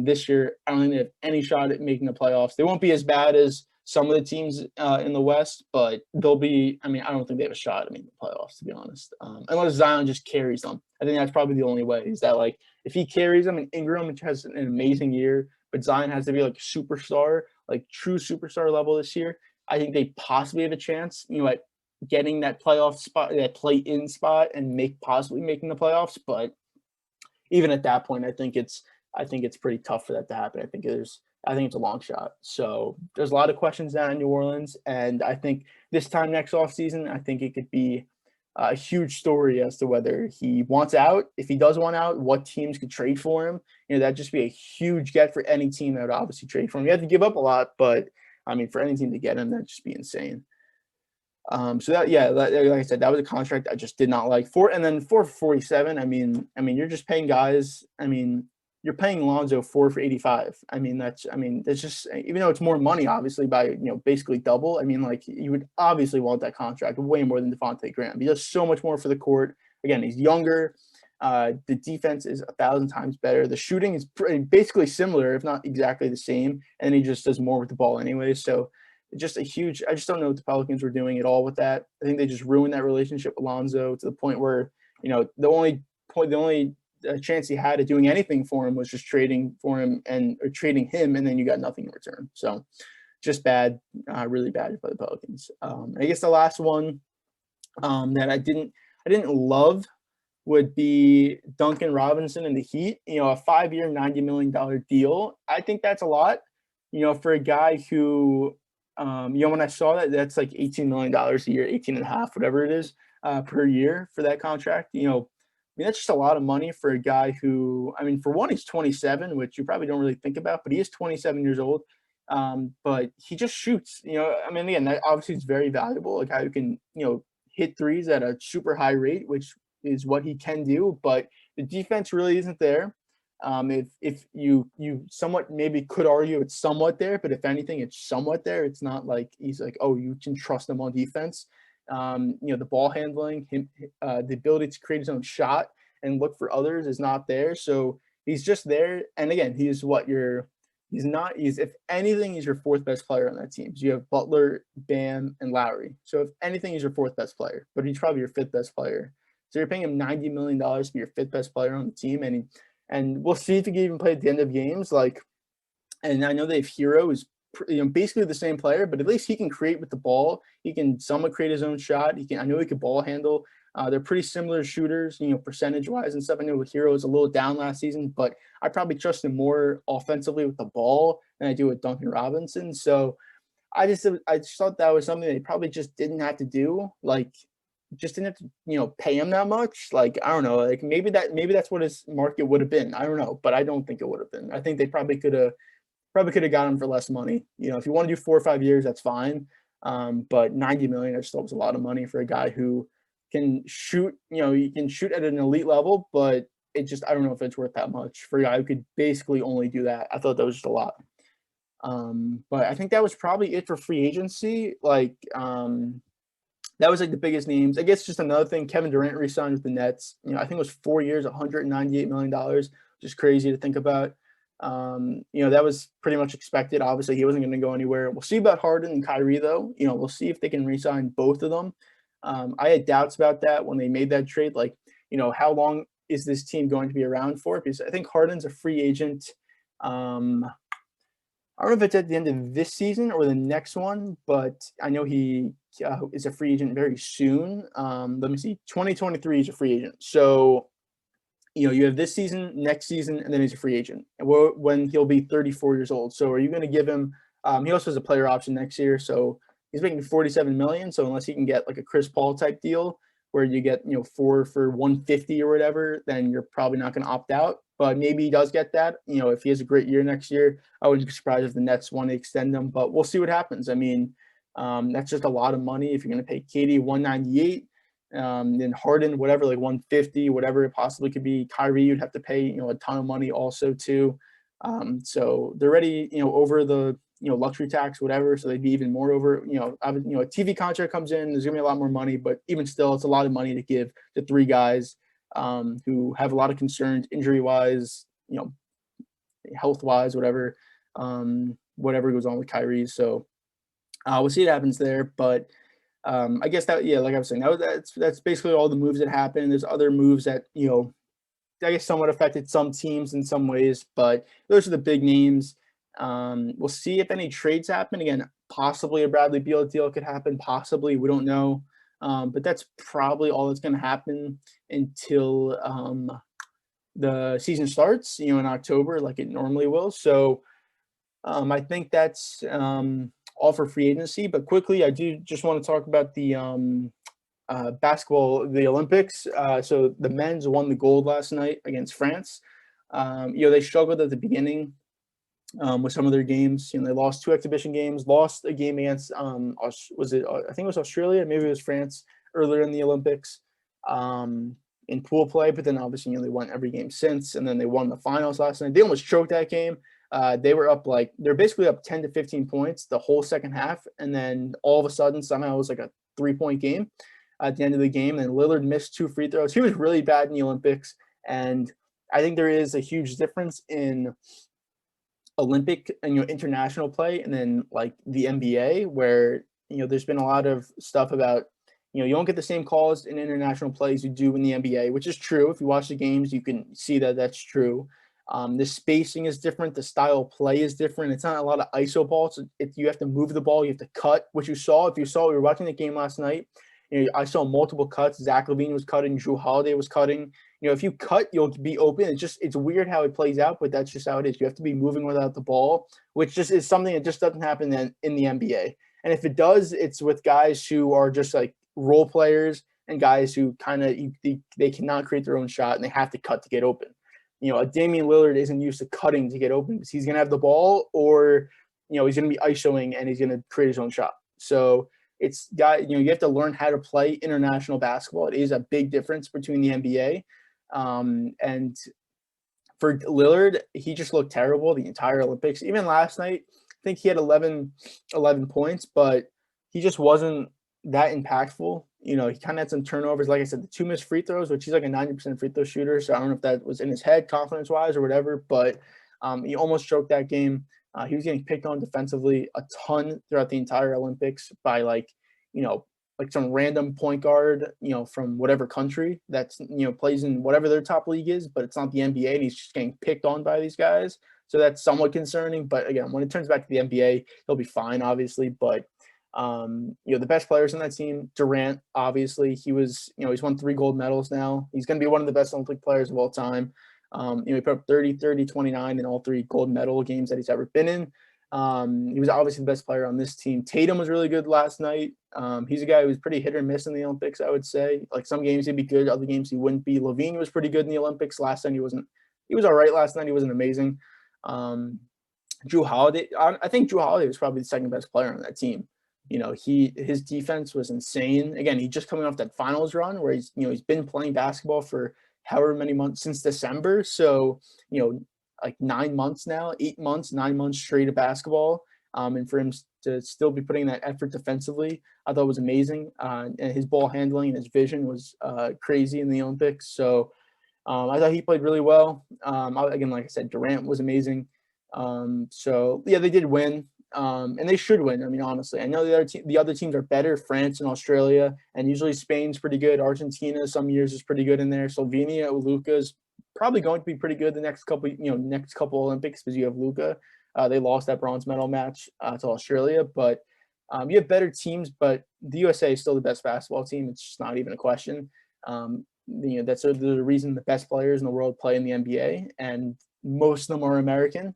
This year, I don't think they have any shot at making the playoffs. They won't be as bad as some of the teams in the West, but they'll be. I mean, I don't think they have a shot at making the playoffs, to be honest. Unless Zion just carries them. I think that's probably the only way. Is that like if he carries them, and Ingram has an amazing year, but Zion has to be like a superstar, like true superstar level this year. I think they possibly have a chance. At getting that playoff spot, that play-in spot, and possibly making the playoffs. But even at that point, I think it's pretty tough for that to happen. I think it's a long shot. So there's a lot of questions down in New Orleans, and I think this time next offseason, I think it could be a huge story as to whether he wants out. If he does want out, what teams could trade for him? That'd just be a huge get for any team that would obviously trade for him. You have to give up a lot, but I mean, for any team to get him, that'd just be insane. So like I said, that was a contract I just did not like. And then 4 for $47. I mean, you're just paying guys. I mean, you're paying Lonzo 4 for $85. I mean, that's just, even though it's more money, obviously by basically double. I mean, like you would obviously want that contract way more than Devonte Graham. He does so much more for the court. Again, he's younger. The defense is 1,000 times better. The shooting is basically similar, if not exactly the same. And he just does more with the ball anyway. So just I just don't know what the Pelicans were doing at all with that. I think they just ruined that relationship with Lonzo to the point where, the only chance he had at doing anything for him was just trading for him or trading him, and then you got nothing in return. So just bad, really bad for the Pelicans. I guess the last one that I didn't love would be Duncan Robinson and the Heat. A 5-year, $90 million deal. I think that's a lot, for a guy who, when I saw that, that's like $18 million a year, 18 and a half, whatever it is, per year for that contract. I mean, that's just a lot of money for a guy who, I mean, for one, he's 27, which you probably don't really think about, but he is 27 years old. But he just shoots, I mean, again, that obviously is very valuable. A guy who can, hit threes at a super high rate, which is what he can do, but the defense really isn't there. If you somewhat maybe could argue it's somewhat there, but if anything, it's somewhat there. It's not like he's like, oh, you can trust him on defense. The ball handling, the ability to create his own shot and look for others is not there. So he's just there. And again, he's if anything, he's your fourth best player on that team. So you have Butler, Bam, and Lowry. So if anything, he's your fourth best player, but he's probably your fifth best player. So you're paying him $90 million to be your fifth best player on the team. And we'll see if he can even play at the end of games. And I know they have Hero is basically the same player, but at least he can create with the ball. He can somewhat create his own shot. I know he can ball handle. They're pretty similar shooters, percentage wise and stuff. I know Hero is a little down last season, but I probably trust him more offensively with the ball than I do with Duncan Robinson. So I just thought that was something they probably just didn't have to do. Just didn't have to, pay him that much. I don't know, maybe that's what his market would have been. I don't know, but I don't think it would have been. I think they probably could have got him for less money. If you want to do 4 or 5 years, that's fine. But $90 million, I just thought was a lot of money for a guy who can shoot, he can shoot at an elite level, but I don't know if it's worth that much for a guy who could basically only do that. I thought that was just a lot. But I think that was probably it for free agency. That was the biggest names. I guess just another thing, Kevin Durant re-signed with the Nets. I think it was 4 years, $198 million, which is crazy to think about. That was pretty much expected. Obviously, he wasn't going to go anywhere. We'll see about Harden and Kyrie, though. We'll see if they can re-sign both of them. I had doubts about that when they made that trade. How long is this team going to be around for? Because I think Harden's a free agent. I don't know if it's at the end of this season or the next one, but I know he is a free agent very soon. Let me see. 2023 is a free agent. So, you have this season, next season, and then he's a free agent when he'll be 34 years old. So are you going to give him he also has a player option next year. So he's making $47 million. So unless he can get a Chris Paul type deal where you get, 4 for 150 or whatever, then you're probably not going to opt out. But maybe he does get that. If he has a great year next year, I wouldn't be surprised if the Nets want to extend him. But we'll see what happens. I mean, that's just a lot of money if you're going to pay KD $198. Then Harden, whatever, like 150, whatever it possibly could be. Kyrie, you'd have to pay, a ton of money also too. So they're already, over the, luxury tax, whatever. So they'd be even more over, a TV contract comes in, there's gonna be a lot more money, but even still, it's a lot of money to give to three guys who have a lot of concerns injury wise, health wise, whatever goes on with Kyrie. So we'll see what happens there. But I guess that, yeah, like I was saying, that's basically all the moves that happened. There's other moves that, I guess somewhat affected some teams in some ways, but those are the big names. We'll see if any trades happen. Again, possibly a Bradley Beal deal could happen. Possibly, we don't know. But that's probably all that's going to happen until the season starts, in October, like it normally will. So I think that's all for free agency. But quickly, I do just want to talk about the basketball, the Olympics. So the men's won the gold last night against France. They struggled at the beginning with some of their games. They lost 2 exhibition games, lost a game against was it? I think it was Australia, maybe it was France earlier in the Olympics in pool play. But then obviously they won every game since, and then they won the finals last night. They almost choked that game. They were up they're basically up 10 to 15 points the whole second half, and then all of a sudden somehow it was like a 3-point game at the end of the game. And Lillard missed 2 free throws. He was really bad in the Olympics, and I think there is a huge difference in Olympic and international play and then like the NBA, where there's been a lot of stuff about you don't get the same calls in international play as you do in the NBA, which is true. If you watch the games, you can see that that's true. The spacing is different. The style of play is different. It's not a lot of ISO balls. You have to move the ball. You have to cut, which you saw. If you saw, we were watching the game last night. I saw multiple cuts. Zach Levine was cutting. Jrue Holiday was cutting. If you cut, you'll be open. It's weird how it plays out, but that's just how it is. You have to be moving without the ball, which just is something that just doesn't happen in the NBA. And if it does, it's with guys who are just like role players and guys who kind of they cannot create their own shot and they have to cut to get open. A Damian Lillard isn't used to cutting to get open because he's going to have the ball, or he's going to be isoing and he's going to create his own shot. So you have to learn how to play international basketball. It is a big difference between the NBA. And for Lillard, he just looked terrible the entire Olympics. Even last night, I think he had 11 points, but he just wasn't that impactful. He kind of had some turnovers. Like I said, the 2 missed free throws, which he's like a 90% free throw shooter. So I don't know if that was in his head confidence-wise or whatever, but he almost choked that game. He was getting picked on defensively a ton throughout the entire Olympics by like some random point guard, from whatever country that's, plays in whatever their top league is, but it's not the NBA, and he's just getting picked on by these guys. So that's somewhat concerning. But again, when it turns back to the NBA, he'll be fine, obviously. But the best players on that team, Durant, obviously, he's won 3 gold medals now. He's going to be one of the best Olympic players of all time. He put up 30, 29 in all 3 gold medal games that he's ever been in. He was obviously the best player on this team. Tatum was really good last night. He's a guy who's pretty hit or miss in the Olympics, I would say. Like some games he'd be good, other games he wouldn't be. Levine was pretty good in the Olympics. Last night he wasn't. He was all right last night. He wasn't amazing. Jrue Holiday, I think Jrue Holiday was probably the second best player on that team. His defense was insane. Again, he's just coming off that finals run where he's been playing basketball for however many months since December. So, like 9 months now, 8 months, 9 months straight of basketball. And for him to still be putting that effort defensively, I thought was amazing. And his ball handling and his vision was crazy in the Olympics. So I thought he played really well. Again, like I said, Durant was amazing. So yeah, they did win. And they should win. I mean, honestly, I know the other teams are better, France and Australia, and usually Spain's pretty good. Argentina some years is pretty good in there. Slovenia, Luka's probably going to be pretty good the next couple Olympics because you have Luka. They lost that bronze medal match to Australia, but you have better teams. But the USA is still the best basketball team. It's just not even a question. That's the reason the best players in the world play in the NBA, and most of them are American.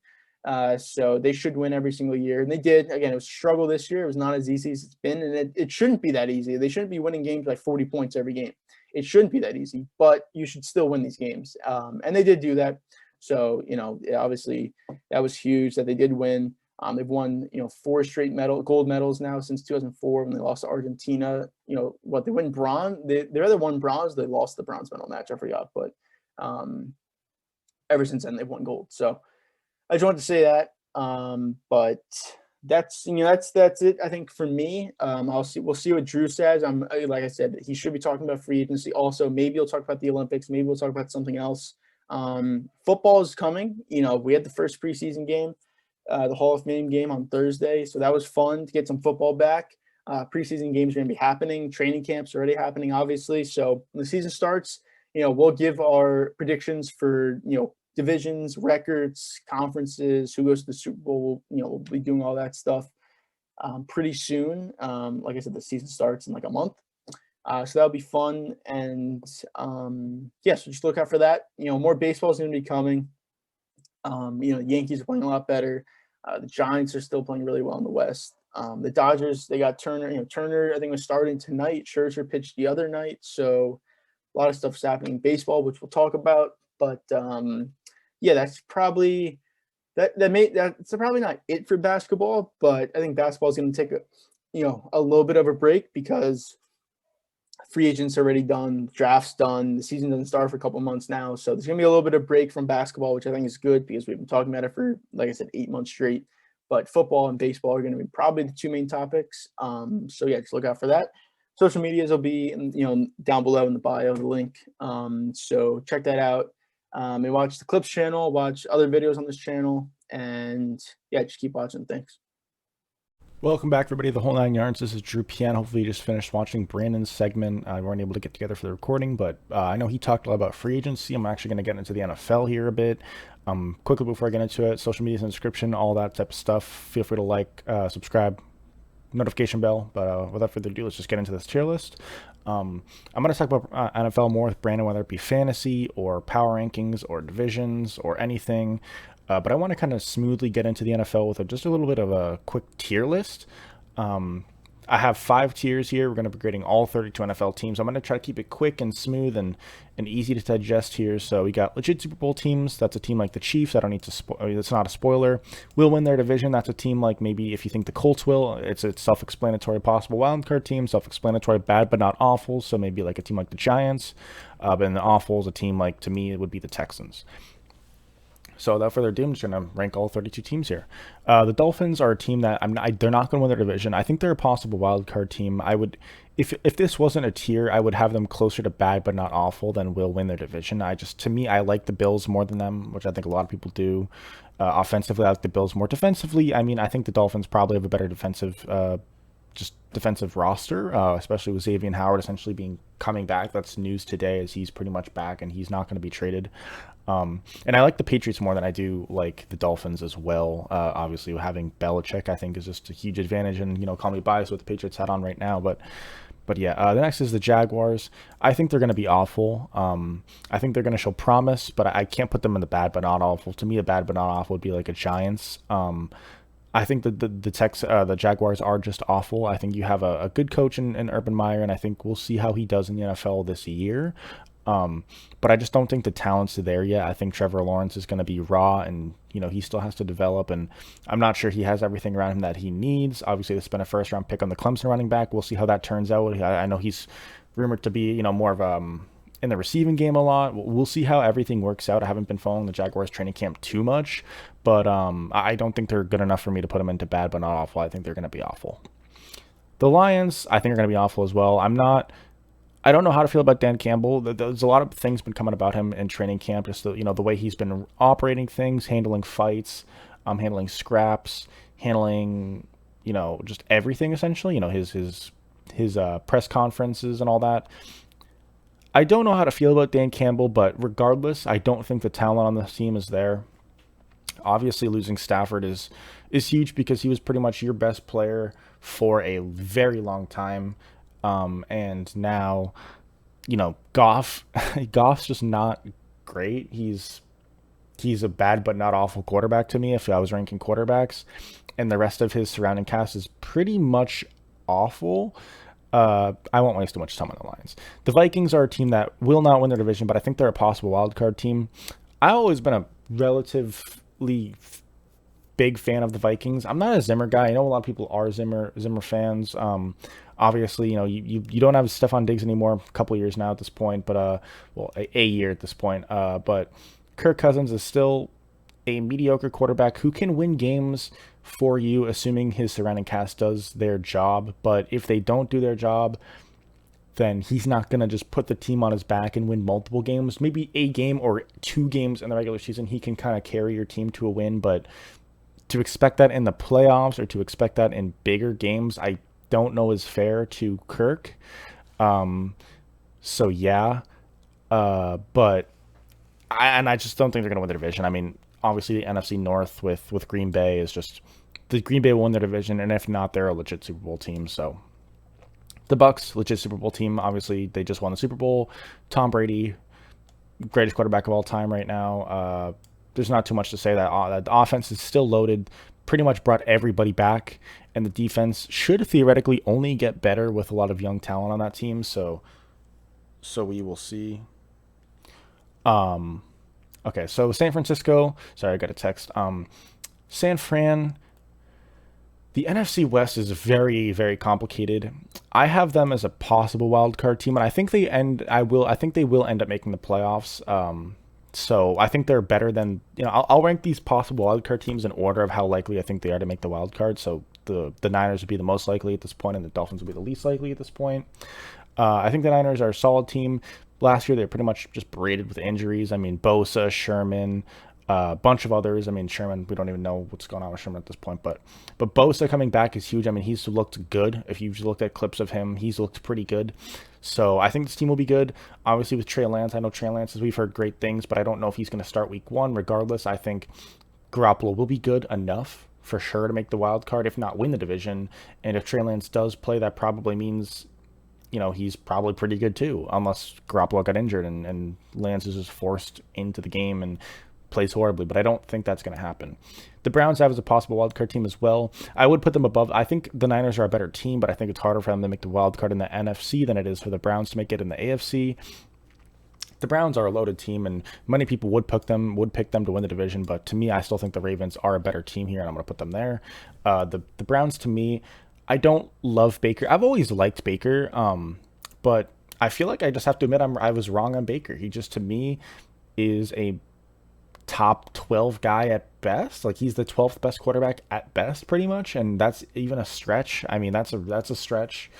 So they should win every single year. And they did. Again, it was a struggle this year. It was not as easy as it's been. And it shouldn't be that easy. They shouldn't be winning games by 40 points every game. It shouldn't be that easy. But you should still win these games. And they did do that. So, obviously that was huge that they did win. They've won, 4 straight gold medals now since 2004 when they lost to Argentina. They win bronze. They either won bronze, they lost the bronze medal match. I forgot, but ever since then they've won gold. So I just wanted to say that. But that's it. I think for me, we'll see what Drew says. Like I said, he should be talking about free agency. Also, maybe he'll talk about the Olympics. Maybe we'll talk about something else. Football is coming. We had the first preseason game, the Hall of Fame game on Thursday. So that was fun to get some football back. Preseason games are going to be happening. Training camps are already happening, obviously. So when the season starts, we'll give our predictions for, divisions, records, conferences, who goes to the Super Bowl. We'll be doing all that stuff pretty soon. Like I said, the season starts in like a month. So that'll be fun. And so just look out for that. More baseball is going to be coming. The Yankees are playing a lot better. The Giants are still playing really well in the West. The Dodgers, they got Turner. Turner, I think, was starting tonight. Scherzer pitched the other night. So a lot of stuff's happening in baseball, which we'll talk about. But that's probably that's probably not it for basketball. But I think basketball is going to take a little bit of a break because free agents already done, draft's done, the season doesn't start for a couple months now. So there's going to be a little bit of break from basketball, which I think is good because we've been talking about it for, like I said, 8 months straight. But football and baseball are going to be probably the 2 main topics. Just look out for that. Social medias will be, down below in the bio, the link. So check that out. And watch the Clips channel, watch other videos on this channel, and just keep watching. Thanks. Welcome back, everybody, to the Whole 9 Yards. This is Drew Pian. Hopefully you just finished watching Brandon's segment. We weren't able to get together for the recording, but I know he talked a lot about free agency. I'm actually going to get into the NFL here a bit. Quickly before I get into it, social media in the description, all that type of stuff. Feel free to like, subscribe, notification bell. But without further ado, let's just get into this tier list. I'm going to talk about NFL more with Brandon, whether it be fantasy or power rankings or divisions or anything. But I want to kind of smoothly get into the NFL with just a little bit of a quick tier list. I have 5 tiers here. We're going to be grading all 32 NFL teams. I'm going to try to keep it quick and smooth and easy to digest here. So we got legit Super Bowl teams. That's a team like the Chiefs. I don't need to it's not a spoiler. Will win their division. That's a team like maybe if you think the Colts will. It's self-explanatory. Possible wildcard team. Self-explanatory. Bad but not awful. So maybe like a team like the Giants. But in the awful is a team like, to me, it would be the Texans. So without further ado, I'm just going to rank all 32 teams here. The Dolphins are a team that they're not going to win their division. I think they're a possible wild card team. I would, if this wasn't a tier, I would have them closer to bad but not awful than will win their division. To me, I like the Bills more than them, which I think a lot of people do. Offensively, I like the Bills more. Defensively, I think the Dolphins probably have a better defensive roster, especially with Xavier Howard essentially coming back. That's news today, as he's pretty much back and he's not going to be traded. And I like the Patriots more than I do like the Dolphins as well. Obviously, having Belichick, I think, is just a huge advantage. And call me biased with the Patriots hat on right now, but yeah. The next is the Jaguars. I think they're going to be awful. I think they're going to show promise, but I can't put them in the bad but not awful. To me, a bad but not awful would be like a Giants. I think that the Jaguars are just awful. I think you have a good coach in Urban Meyer, and I think we'll see how he does in the NFL this year. But I just don't think the talent's there yet. I think Trevor Lawrence is going to be raw, and he still has to develop, and I'm not sure he has everything around him that he needs. Obviously, they spent a first-round pick on the Clemson running back. We'll see how that turns out. I know he's rumored to be more of in the receiving game a lot. We'll see how everything works out. I haven't been following the Jaguars training camp too much, but I don't think they're good enough for me to put them into bad but not awful. I think they're going to be awful. The Lions, I think, are going to be awful as well. I don't know how to feel about Dan Campbell. There's a lot of things been coming about him in training camp. Just the way he's been operating things, handling fights, handling scraps, handling just everything essentially. His press conferences and all that. I don't know how to feel about Dan Campbell, but regardless, I don't think the talent on the team is there. Obviously, losing Stafford is huge because he was pretty much your best player for a very long time. And now, Goff's just not great. He's a bad but not awful quarterback to me if I was ranking quarterbacks. And the rest of his surrounding cast is pretty much awful. I won't waste too much time on the Lions. The Vikings are a team that will not win their division, but I think they're a possible wildcard team. I've always been a relatively big fan of the Vikings. I'm not a Zimmer guy. I know a lot of people are Zimmer fans. Obviously, you don't have Stephon Diggs anymore. A couple years now at this point, but well, a year at this point. But Kirk Cousins is still a mediocre quarterback who can win games for you, assuming his surrounding cast does their job. But if they don't do their job, then he's not going to just put the team on his back and win multiple games. Maybe a game or 2 games in the regular season, he can kind of carry your team to a win. But to expect that in the playoffs or to expect that in bigger games, I don't know is fair to Kirk. Um, so yeah, but I just don't think they're going to win the division. I mean, obviously the NFC North with Green Bay is just the Green Bay will win their division, and if not, they're a legit Super Bowl team. So the Bucks, legit Super Bowl team. Obviously, they just won the Super Bowl. Tom Brady, greatest quarterback of all time right now. There's not too much to say that the offense is still loaded. Pretty much brought everybody back, and the defense should theoretically only get better with a lot of young talent on that team. So we will see. Um, okay, so San Francisco. Sorry, I got a text. San Fran. The NFC West is very, very complicated. I have them as a possible wild card team, and I think they end. I think they will end up making the playoffs. So I think they're better than I'll rank these possible wild card teams in order of how likely I think they are to make the wild card. So the Niners would be the most likely at this point, and the Dolphins would be the least likely at this point. I think the Niners are a solid team. Last year they were pretty much just berated with injuries. I mean, Bosa, Sherman, a bunch of others. I mean, Sherman, we don't even know what's going on with Sherman at this point, but Bosa coming back is huge. I mean, he's looked good. If you've looked at clips of him, he's looked pretty good. So I think this team will be good. Obviously, with Trey Lance, I know Trey Lance, we've heard great things, but I don't know if he's going to start week 1. Regardless, I think Garoppolo will be good enough for sure to make the wild card, if not win the division. And if Trey Lance does play, that probably means he's probably pretty good too, unless Garoppolo got injured and Lance is just forced into the game and plays horribly, but I don't think that's going to happen. The Browns have as a possible wildcard team as well. I would put them above. I think the Niners are a better team, but I think it's harder for them to make the wildcard in the NFC than it is for the Browns to make it in the AFC. The Browns are a loaded team, and many people would pick them to win the division, but to me, I still think the Ravens are a better team here, and I'm going to put them there. The Browns, to me, I don't love Baker. I've always liked Baker, but I feel like I just have to admit I was wrong on Baker. He just, to me, is a top 12 guy at best. Like, he's the 12th best quarterback at best, pretty much, and that's even a stretch. I mean, that's a stretch.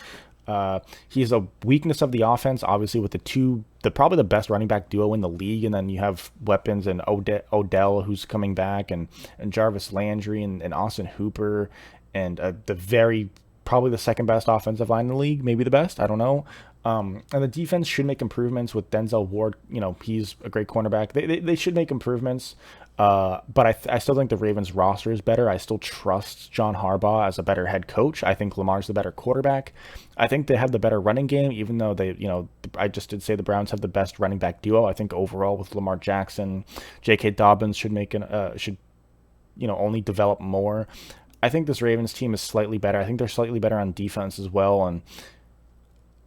He's a weakness of the offense, obviously, with probably the best running back duo in the league, and then you have weapons and Odell, who's coming back, and Jarvis Landry and Austin Hooper, and probably the second best offensive line in the league, maybe the best, I don't know. And the defense should make improvements with Denzel Ward. He's a great cornerback. They should make improvements. But I still think the Ravens roster is better. I still trust John Harbaugh as a better head coach. I think Lamar's the better quarterback. I think they have the better running game, even though I just did say the Browns have the best running back duo. I think overall with Lamar Jackson, J.K. Dobbins should only develop more. I think this Ravens team is slightly better. I think they're slightly better on defense as well, and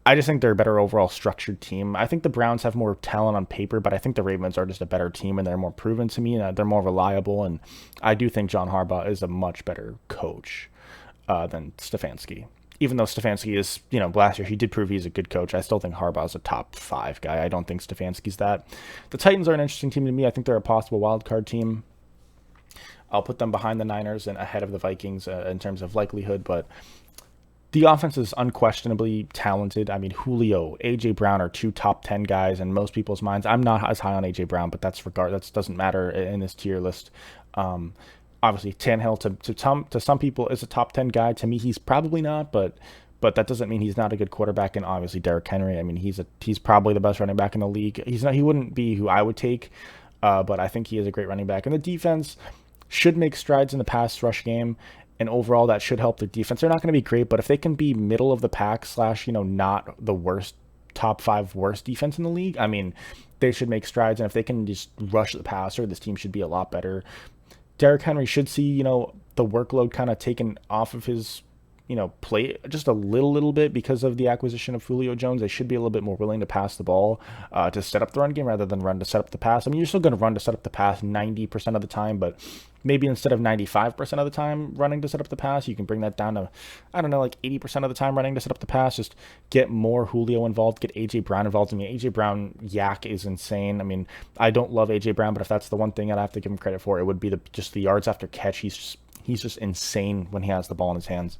I just think they're a better overall structured team. I think the Browns have more talent on paper, but I think the Ravens are just a better team, and they're more proven to me, and they're more reliable, and I do think John Harbaugh is a much better coach than Stefanski. Even though Stefanski is, last year he did prove he's a good coach, I still think Harbaugh's a top 5 guy. I don't think Stefanski's that. The Titans are an interesting team to me. I think they're a possible wild card team. I'll put them behind the Niners and ahead of the Vikings in terms of likelihood, but the offense is unquestionably talented. I mean, Julio, A.J. Brown are 2 top 10 guys in most people's minds. I'm not as high on A.J. Brown, but that doesn't matter in this tier list. Obviously, Tannehill to some people is a top 10 guy. To me, he's probably not, but that doesn't mean he's not a good quarterback. And obviously, Derrick Henry. I mean, he's probably the best running back in the league. He wouldn't be who I would take, but I think he is a great running back. And the defense should make strides in the pass rush game. And overall, that should help their defense. They're not going to be great, but if they can be middle of the pack / not the worst, top 5 worst defense in the league, I mean, they should make strides. And if they can just rush the passer, this team should be a lot better. Derrick Henry should see, the workload kind of taken off of his play just a little bit because of the acquisition of Julio Jones. They should be a little bit more willing to pass the ball to set up the run game rather than run to set up the pass. I mean, you're still going to run to set up the pass 90% of the time, but maybe instead of 95% of the time running to set up the pass, you can bring that down to, I don't know, like 80% of the time running to set up the pass. Just get more Julio involved, get A.J. Brown involved. I mean, A.J. Brown yak is insane. I mean, I don't love A.J. Brown, but if that's the one thing I'd have to give him credit for, it would be just the yards after catch. He's just insane when he has the ball in his hands.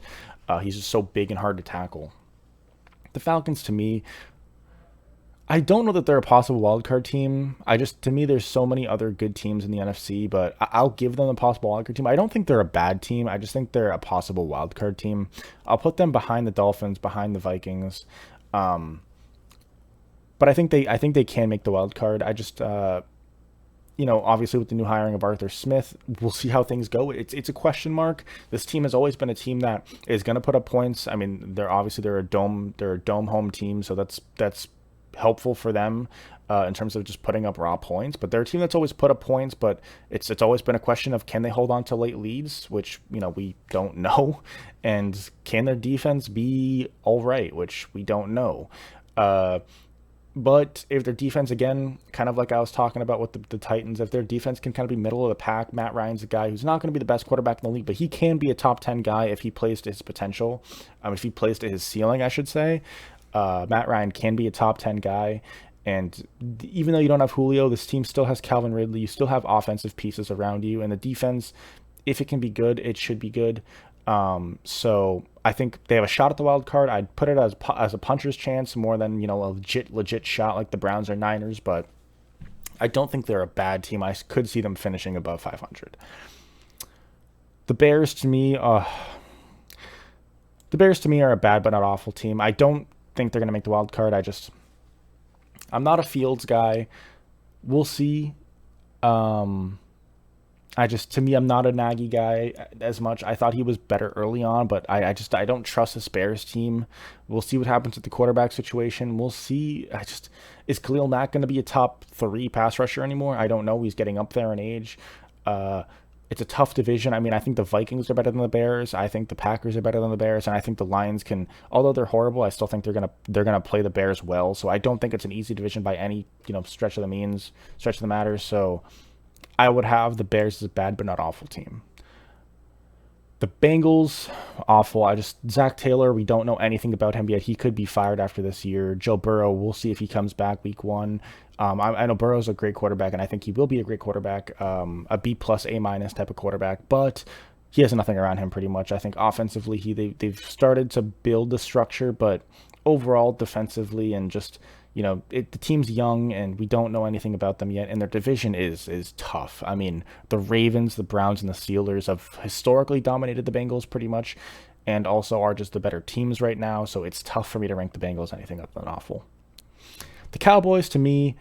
He's just so big and hard to tackle. The Falcons, to me, I don't know that they're a possible wildcard team. To me, there's so many other good teams in the NFC, but I'll give them a possible wildcard team. I don't think they're a bad team. I just think they're a possible wildcard team. I'll put them behind the Dolphins, behind the Vikings. But I think they can make the wildcard. Obviously with the new hiring of Arthur Smith, we'll see how things go. It's a question mark. This team has always been a team that is going to put up points. I mean, they're a dome home team, so that's helpful for them in terms of just putting up raw points. But they're a team that's always put up points, but it's always been a question of, can they hold on to late leads, which we don't know, and can their defense be all right, which we don't know. But if their defense, again, kind of like I was talking about with the Titans, if their defense can kind of be middle of the pack, Matt Ryan's a guy who's not going to be the best quarterback in the league, but he can be a top 10 guy if he plays to his potential. If he plays to his ceiling, I should say. Matt Ryan can be a top 10 guy. And even though you don't have Julio, this team still has Calvin Ridley. You still have offensive pieces around you. And the defense, if it can be good, it should be good. So I think they have a shot at the wild card. I'd put it as a puncher's chance more than, a legit shot like the Browns or Niners, but I don't think they're a bad team. I could see them finishing above 500. The Bears to me are a bad but not awful team. I don't think they're going to make the wild card. I'm not a Fields guy. We'll see. To me, I'm not a Nagy guy as much. I thought he was better early on, but I don't trust this Bears team. We'll see what happens with the quarterback situation. We'll see. Is Khalil Mack going to be a top 3 pass rusher anymore? I don't know. He's getting up there in age. It's a tough division. I mean, I think the Vikings are better than the Bears. I think the Packers are better than the Bears, and I think the Lions can. Although they're horrible, I still think they're gonna play the Bears well. So I don't think it's an easy division by any stretch of the matter. So I would have the Bears as a bad but not awful team. The Bengals, awful. Zach Taylor, we don't know anything about him yet. He could be fired after this year. Joe Burrow, we'll see if he comes back week 1. I know Burrow's a great quarterback, and I think he will be a great quarterback, a B+, A- type of quarterback, but he has nothing around him pretty much. I think offensively, they've started to build the structure, but overall, defensively, and just the team's young, and we don't know anything about them yet, and their division is tough. I mean, the Ravens, the Browns, and the Steelers have historically dominated the Bengals pretty much, and also are just the better teams right now, so it's tough for me to rank the Bengals anything other than awful. The Cowboys, to me,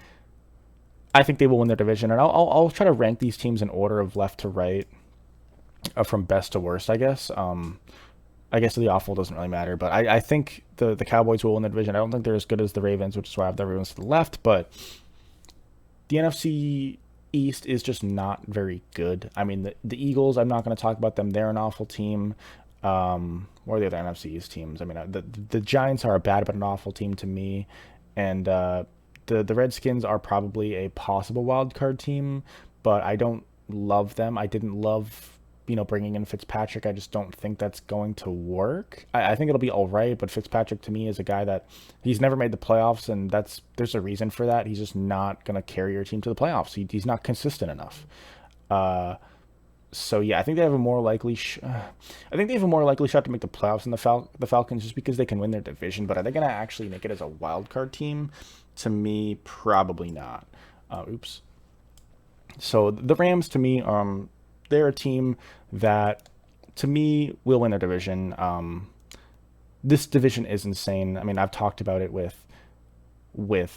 I think they will win their division, and I'll try to rank these teams in order of left to right, from best to worst, I guess. I guess the awful doesn't really matter, but I think the Cowboys will win the division. I don't think they're as good as the Ravens, which is why I have the Ravens to the left, but the NFC East is just not very good. I mean, the Eagles, I'm not going to talk about them. They're an awful team. Or the other NFC East teams. I mean, the Giants are a bad but an awful team to me, and the Redskins are probably a possible wild card team, but I don't love them. I didn't love bringing in Fitzpatrick. I just don't think that's going to work. I think it'll be all right, but Fitzpatrick to me is a guy that he's never made the playoffs, and there's a reason for that. He's just not going to carry your team to the playoffs. He's not consistent enough. So yeah, I think they have a more likely shot to make the playoffs than the Falcons, just because they can win their division. But are they going to actually make it as a wild card team? To me, probably not. So the Rams, to me, they're a team that, to me, will win their division. This division is insane. I mean, I've talked about it with the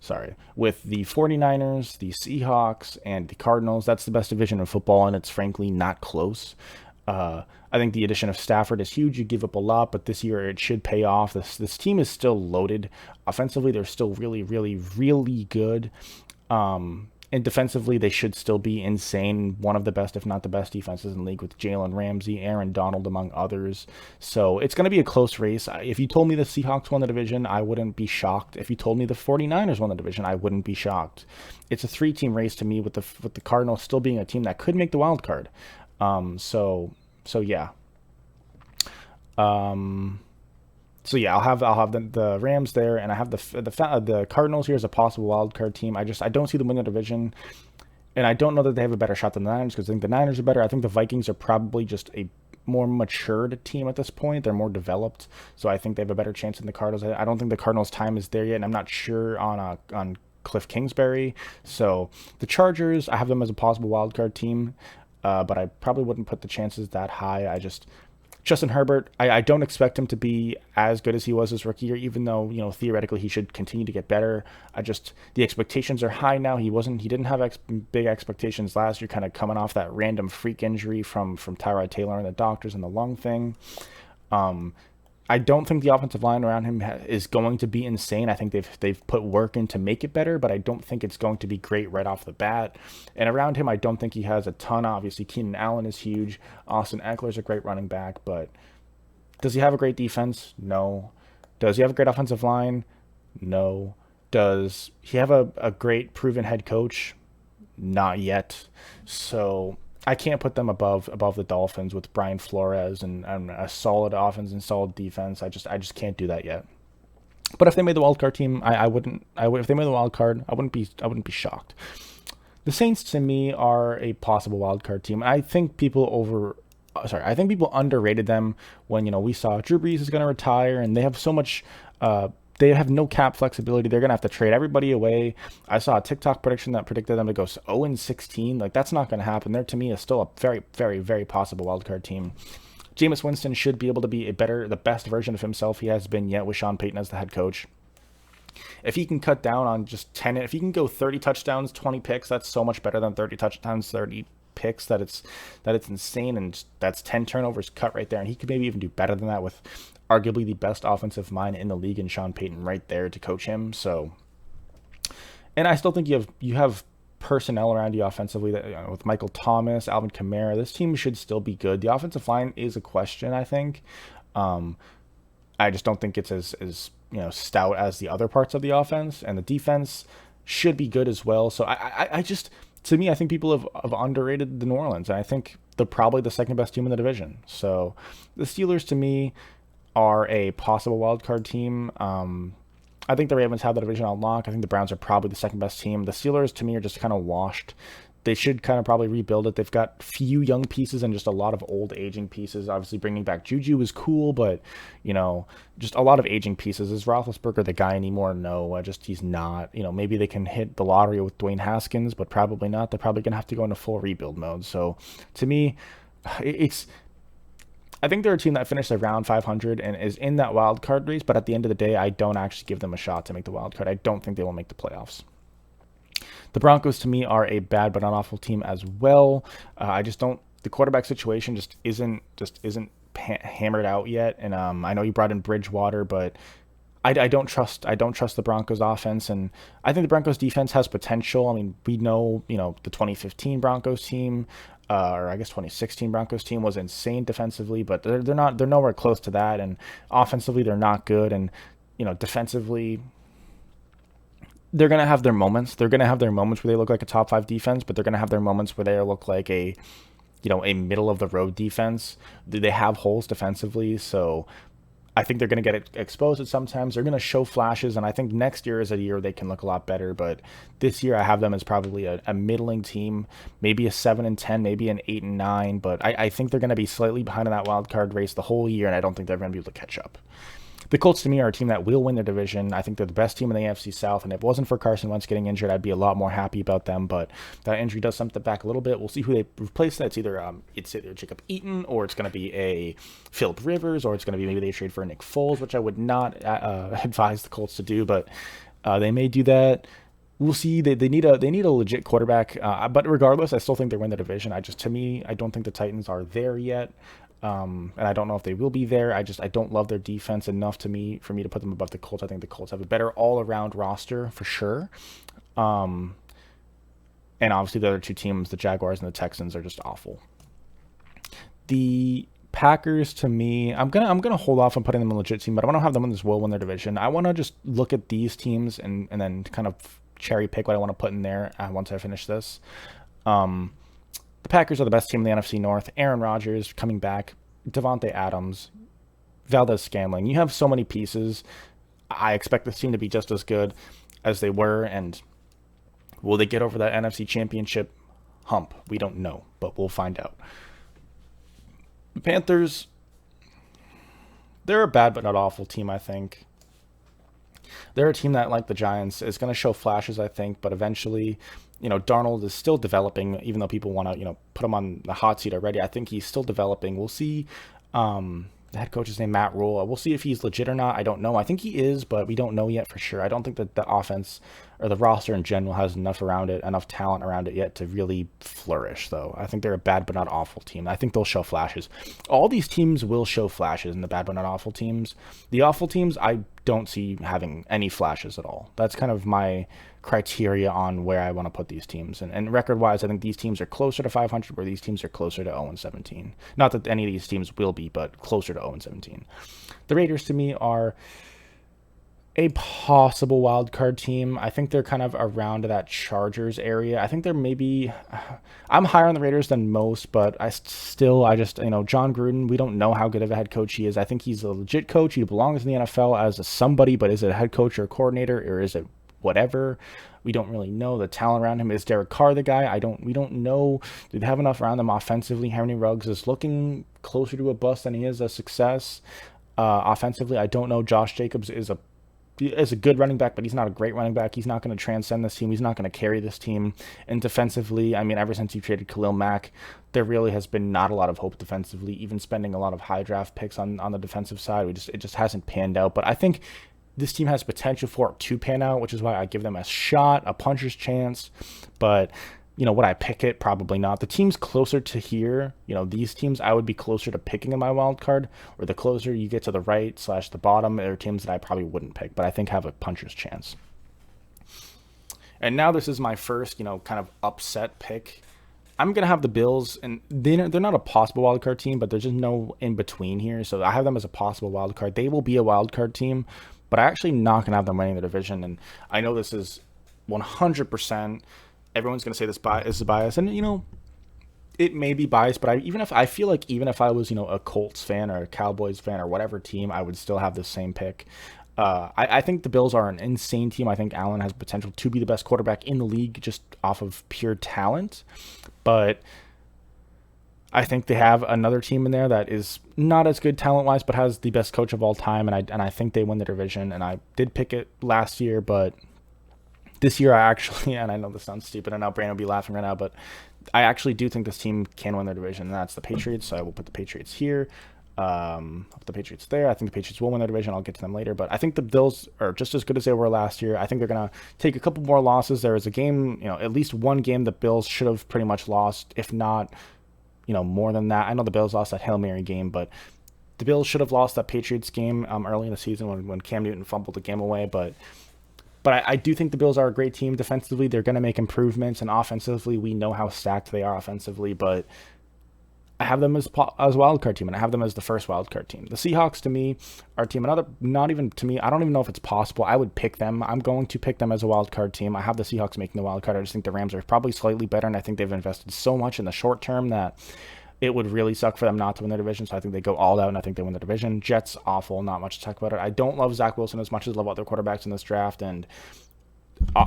49ers, the Seahawks, and the Cardinals. That's the best division in football, and it's frankly not close. I think the addition of Stafford is huge. You give up a lot, but this year it should pay off. This team is still loaded. Offensively, they're still really, really, really good. And defensively, they should still be insane. One of the best, if not the best, defenses in the league with Jalen Ramsey, Aaron Donald, among others. So it's going to be a close race. If you told me the Seahawks won the division, I wouldn't be shocked. If you told me the 49ers won the division, I wouldn't be shocked. It's a three-team race to me, with the Cardinals still being a team that could make the wild card. So yeah. So yeah, I'll have the Rams there, and I have the Cardinals here as a possible wild card team. I don't see them win the division, and I don't know that they have a better shot than the Niners, because I think the Niners are better. I think the Vikings are probably just a more matured team at this point. They're more developed, so I think they have a better chance than the Cardinals. I don't think the Cardinals' time is there yet, and I'm not sure on Cliff Kingsbury. So the Chargers, I have them as a possible wild card team, but I probably wouldn't put the chances that high. Justin Herbert, I don't expect him to be as good as he was his rookie year, even though, theoretically he should continue to get better. The expectations are high now. He didn't have big expectations last year, kind of coming off that random freak injury from Tyrod Taylor and the doctors and the lung thing. I don't think the offensive line around him is going to be insane. I think they've put work in to make it better, but I don't think it's going to be great right off the bat. And around him, I don't think he has a ton. Obviously, Keenan Allen is huge. Austin Eckler's a great running back, but does he have a great defense? No. Does he have a great offensive line? No. Does he have a great proven head coach? Not yet. So I can't put them above the Dolphins with Brian Flores and a solid offense and solid defense. I just can't do that yet. But if they made the wild card team, I wouldn't. If they made the wild card, I wouldn't be shocked. The Saints to me are a possible wild card team. I think people underrated them when we saw Drew Brees is going to retire, and they have so much. They have no cap flexibility. They're going to have to trade everybody away. I saw a TikTok prediction that predicted them to go 0-16. Like, that's not going to happen. They're, to me, is still a very, very, very possible wildcard team. Jameis Winston should be able to be the best version of himself he has been yet with Sean Payton as the head coach. If he can cut down on just 10, if he can go 30 touchdowns, 20 picks, that's so much better than 30 touchdowns, 30 picks that it's insane, and that's 10 turnovers cut right there. And he could maybe even do better than that with arguably the best offensive mind in the league and Sean Payton right there to coach him. So, and I still think you have personnel around you offensively that, with Michael Thomas, Alvin Kamara, this team should still be good. The offensive line is a question, I think. I just don't think it's as stout as the other parts of the offense, and the defense should be good as well. So I just, to me, I think people have underrated the New Orleans, and I think they're probably the second best team in the division. So the Steelers, to me, are a possible wild card team. I think the Ravens have the division on lock. I think the Browns are probably the second best team. The Steelers, to me, are just kind of washed. They should kind of probably rebuild it. They've got few young pieces and just a lot of old aging pieces. Obviously, bringing back Juju is cool, but just a lot of aging pieces. Is Roethlisberger the guy anymore? No, he's not. Maybe they can hit the lottery with Dwayne Haskins, but probably not. They're probably gonna have to go into full rebuild mode. So, to me, I think they're a team that finished around 500 and is in that wild card race, but at the end of the day, I don't actually give them a shot to make the wild card. I don't think they will make the playoffs. The Broncos, to me, are a bad but not awful team as well. I just don't. The quarterback situation just isn't hammered out yet. And I know you brought in Bridgewater, but I don't trust the Broncos offense, and I think the Broncos defense has potential. I mean, we know the 2015 Broncos team, or I guess 2016 Broncos team was insane defensively, but they're nowhere close to that, and offensively they're not good, and defensively they're gonna have their moments. They're gonna have their moments where they look like a top 5 defense, but they're gonna have their moments where they look like a middle of the road defense. They have holes defensively, so I think they're going to get exposed at sometimes. They're going to show flashes, and I think next year is a year they can look a lot better. But this year I have them as probably a middling team, maybe a 7-10, maybe an 8-9. But I think they're going to be slightly behind in that wild card race the whole year, and I don't think they're going to be able to catch up. The Colts, to me, are a team that will win their division. I think they're the best team in the AFC South, and if it wasn't for Carson Wentz getting injured, I'd be a lot more happy about them. But that injury does something back a little bit. We'll see who they replace that. It's either Jacob Eaton, or it's going to be a Phillip Rivers, or it's going to be maybe they trade for Nick Foles, which I would not advise the Colts to do, but they may do that. We'll see. They need a legit quarterback. But regardless, I still think they win the division. I don't think the Titans are there yet. And I don't know if they will be there. I don't love their defense enough for me to put them above the Colts. I think the Colts have a better all-around roster for sure. And obviously the other two teams, the Jaguars and the Texans, are just awful. The Packers, to me, I'm gonna hold off on putting them in a legit team, but I want to have them in this will win their division. I want to just look at these teams and then kind of cherry pick what I want to put in there once I finish this. Um, the Packers are the best team in the NFC North. Aaron Rodgers coming back, Devonte Adams, Valdez Scantling. You have so many pieces. I expect this team to be just as good as they were, and will they get over that NFC Championship hump? We don't know, but we'll find out. The Panthers, they're a bad but not awful team, I think. They're a team that, like the Giants, is going to show flashes, I think, but eventually, Darnold is still developing, even though people want to, put him on the hot seat already. I think he's still developing. We'll see. The head coach is named Matt Rule. We'll see if he's legit or not. I don't know. I think he is, but we don't know yet for sure. I don't think that the offense or the roster in general has enough talent around it yet to really flourish, though. I think they're a bad but not awful team. I think they'll show flashes. All these teams will show flashes in the bad but not awful teams. The awful teams, I don't see having any flashes at all. That's kind of my criteria on where I want to put these teams. And record-wise, I think these teams are closer to 500, where these teams are closer to 0-17. Not that any of these teams will be, but closer to 0-17. The Raiders, to me, are a possible wild card team. I think they're kind of around that Chargers area. I think they're maybe... I'm higher on the Raiders than most, but I just, John Gruden, we don't know how good of a head coach he is. I think he's a legit coach. He belongs in the NFL as a somebody, but is it a head coach or a coordinator, or is it whatever? We don't really know. The talent around him. Is Derek Carr the guy? We don't know. Do they have enough around them offensively? Henry Ruggs is looking closer to a bust than he is a success. Offensively, I don't know. Josh Jacobs is a good running back, but he's not a great running back. He's not going to transcend this team. He's not going to carry this team. And defensively, I mean, ever since you traded Khalil Mack, there really has been not a lot of hope defensively, even spending a lot of high draft picks on the defensive side. It just hasn't panned out. But I think this team has potential for it to pan out, which is why I give them a shot, a puncher's chance. But, would I pick it? Probably not. The teams closer to here, these teams I would be closer to picking in my wild card, or the closer you get to the right / the bottom, there are teams that I probably wouldn't pick, but I think have a puncher's chance. And now this is my first, kind of upset pick. I'm going to have the Bills, and they're not a possible wild card team, but there's just no in between here. So I have them as a possible wild card. They will be a wild card team, but I'm actually not going to have them winning the division. And I know this is 100%. Everyone's going to say this is bias, and it may be biased. But even if I was a Colts fan or a Cowboys fan or whatever team, I would still have the same pick. I think the Bills are an insane team. I think Allen has potential to be the best quarterback in the league just off of pure talent, but I think they have another team in there that is not as good talent-wise, but has the best coach of all time, and I think they win the division. And I did pick it last year, but this year I actually, and I know this sounds stupid, and now Brandon will be laughing right now, but I actually do think this team can win their division, and that's the Patriots. So I will put the Patriots here. I'll put the Patriots there. I think the Patriots will win their division. I'll get to them later, but I think the Bills are just as good as they were last year. I think they're going to take a couple more losses. There is a game, at least one game the Bills should have pretty much lost, if not more than that. I know the Bills lost that Hail Mary game, but the Bills should have lost that Patriots game early in the season when Cam Newton fumbled the game away. But I do think the Bills are a great team. Defensively, they're going to make improvements, and offensively, we know how stacked they are offensively. But I have them as a wild card team, and I have them as the first wild card team. The Seahawks, to me, are a team. Not even to me. I don't even know if it's possible. I would pick them. I'm going to pick them as a wild card team. I have the Seahawks making the wild card. I just think the Rams are probably slightly better, and I think they've invested so much in the short term that it would really suck for them not to win the division. So I think they go all out, and I think they win the division. Jets, awful. Not much to talk about it. I don't love Zach Wilson as much as I love other quarterbacks in this draft, and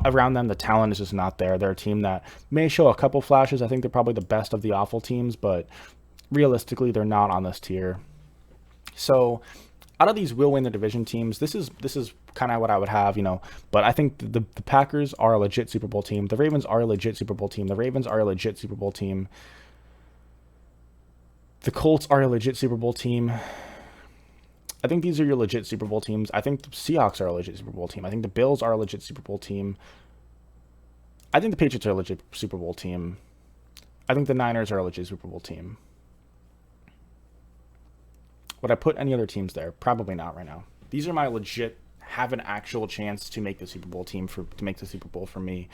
around them, the talent is just not there. They're a team that may show a couple flashes. I think they're probably the best of the awful teams, but realistically, they're not on this tier. So out of these will win the division teams, this is kind of what I would have, but I think the Packers are a legit Super Bowl team. The Ravens are a legit Super Bowl team. The Ravens are a legit Super Bowl team. The Colts are a legit Super Bowl team. I think these are your legit Super Bowl teams. I think the Seahawks are a legit Super Bowl team. I think the Bills are a legit Super Bowl team. I think the Patriots are a legit Super Bowl team. I think the Niners are a legit Super Bowl team. Would I put any other teams there? Probably not right now. These are my legit, have an actual chance to make the Super Bowl team to make the Super Bowl for me.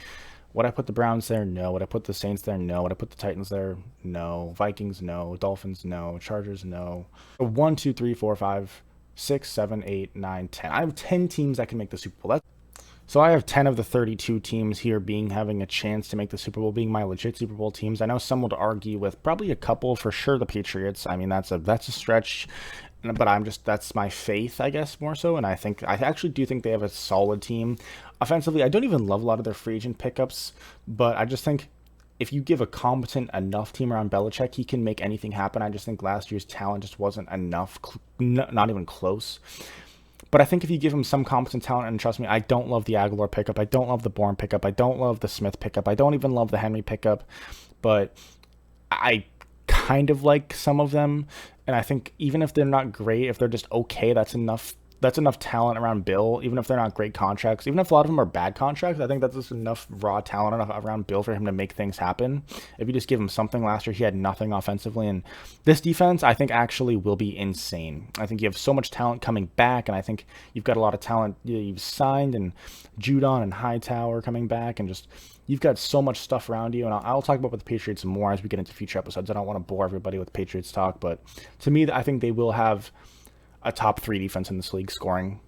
Would I put the Browns there? No. Would I put the Saints there? No. Would I put the Titans there? No. Vikings? No. Dolphins? No. Chargers? No. 1, 2, 3, 4, 5, 6, 7, 8, 9, 10. I have 10 teams that can make the Super Bowl. So I have 10 of the 32 teams here having a chance to make the Super Bowl, being my legit Super Bowl teams. I know some would argue with probably a couple, for sure the Patriots. I mean, that's a stretch, but that's my faith, I guess, more so. And I actually do think they have a solid team. Offensively, I don't even love a lot of their free agent pickups, but I just think if you give a competent enough team around Belichick, he can make anything happen. I just think last year's talent just wasn't enough, not even close. But I think if you give him some competent talent, and trust me, I don't love the Aguilar pickup. I don't love the Bourne pickup. I don't love the Smith pickup. I don't even love the Henry pickup. But I kind of like some of them. And I think even if they're not great, if they're just okay, that's enough. That's enough talent around Bill, even if they're not great contracts. Even if a lot of them are bad contracts, I think that's just enough raw talent around Bill for him to make things happen. If you just give him something, last year he had nothing offensively. And this defense, I think, actually will be insane. I think you have so much talent coming back, and I think you've got a lot of talent you've signed, and Judon and Hightower coming back, and just you've got so much stuff around you. And I'll talk about the Patriots more as we get into future episodes. I don't want to bore everybody with Patriots talk, but to me, I think they will have a top 3 defense in this league scoring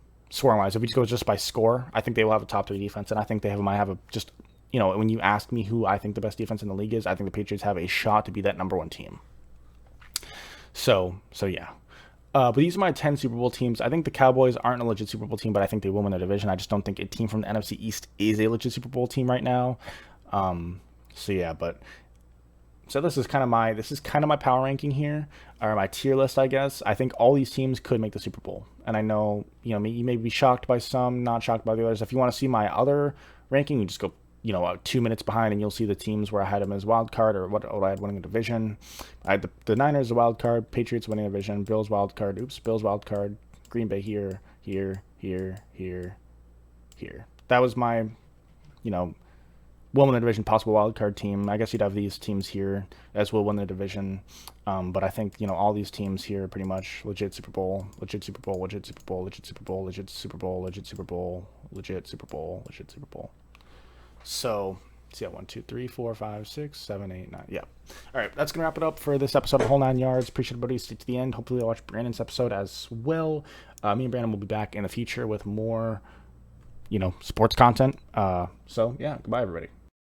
wise. If we just go just by score, I think they will have a top 3 defense, and I think might have a just, when you ask me who I think the best defense in the league is, I think the Patriots have a shot to be that number 1 team. So yeah. But these are my 10 Super Bowl teams. I think the Cowboys aren't a legit Super Bowl team, but I think they will win the division. I just don't think a team from the NFC East is a legit Super Bowl team right now. So yeah, but so this is kind of my power ranking here, or my tier list, I guess. I think all these teams could make the Super Bowl, and I know you may be shocked by some, not shocked by the others. If you want to see my other ranking, you just go 2 minutes behind, and you'll see the teams where I had them as wild card, or what I had winning a division. I had the Niners a wild card, Patriots winning a division, Bills wild card, Bills wild card, Green Bay here. That was my will win the division, possible wild card team. I guess you'd have these teams here as will win the division. But I think, all these teams here pretty much legit Super Bowl, legit Super Bowl, legit Super Bowl, legit Super Bowl, legit Super Bowl, legit Super Bowl, legit Super Bowl, legit Super Bowl. So, yeah, 1, 2, 3, 4, 5, 6, 7, 8, 9. Yeah. All right, that's going to wrap it up for this episode of Whole 9 Yards. Appreciate everybody stay to the end. Hopefully you'll watch Brandon's episode as well. Me and Brandon will be back in the future with more, sports content. So, yeah, goodbye, everybody.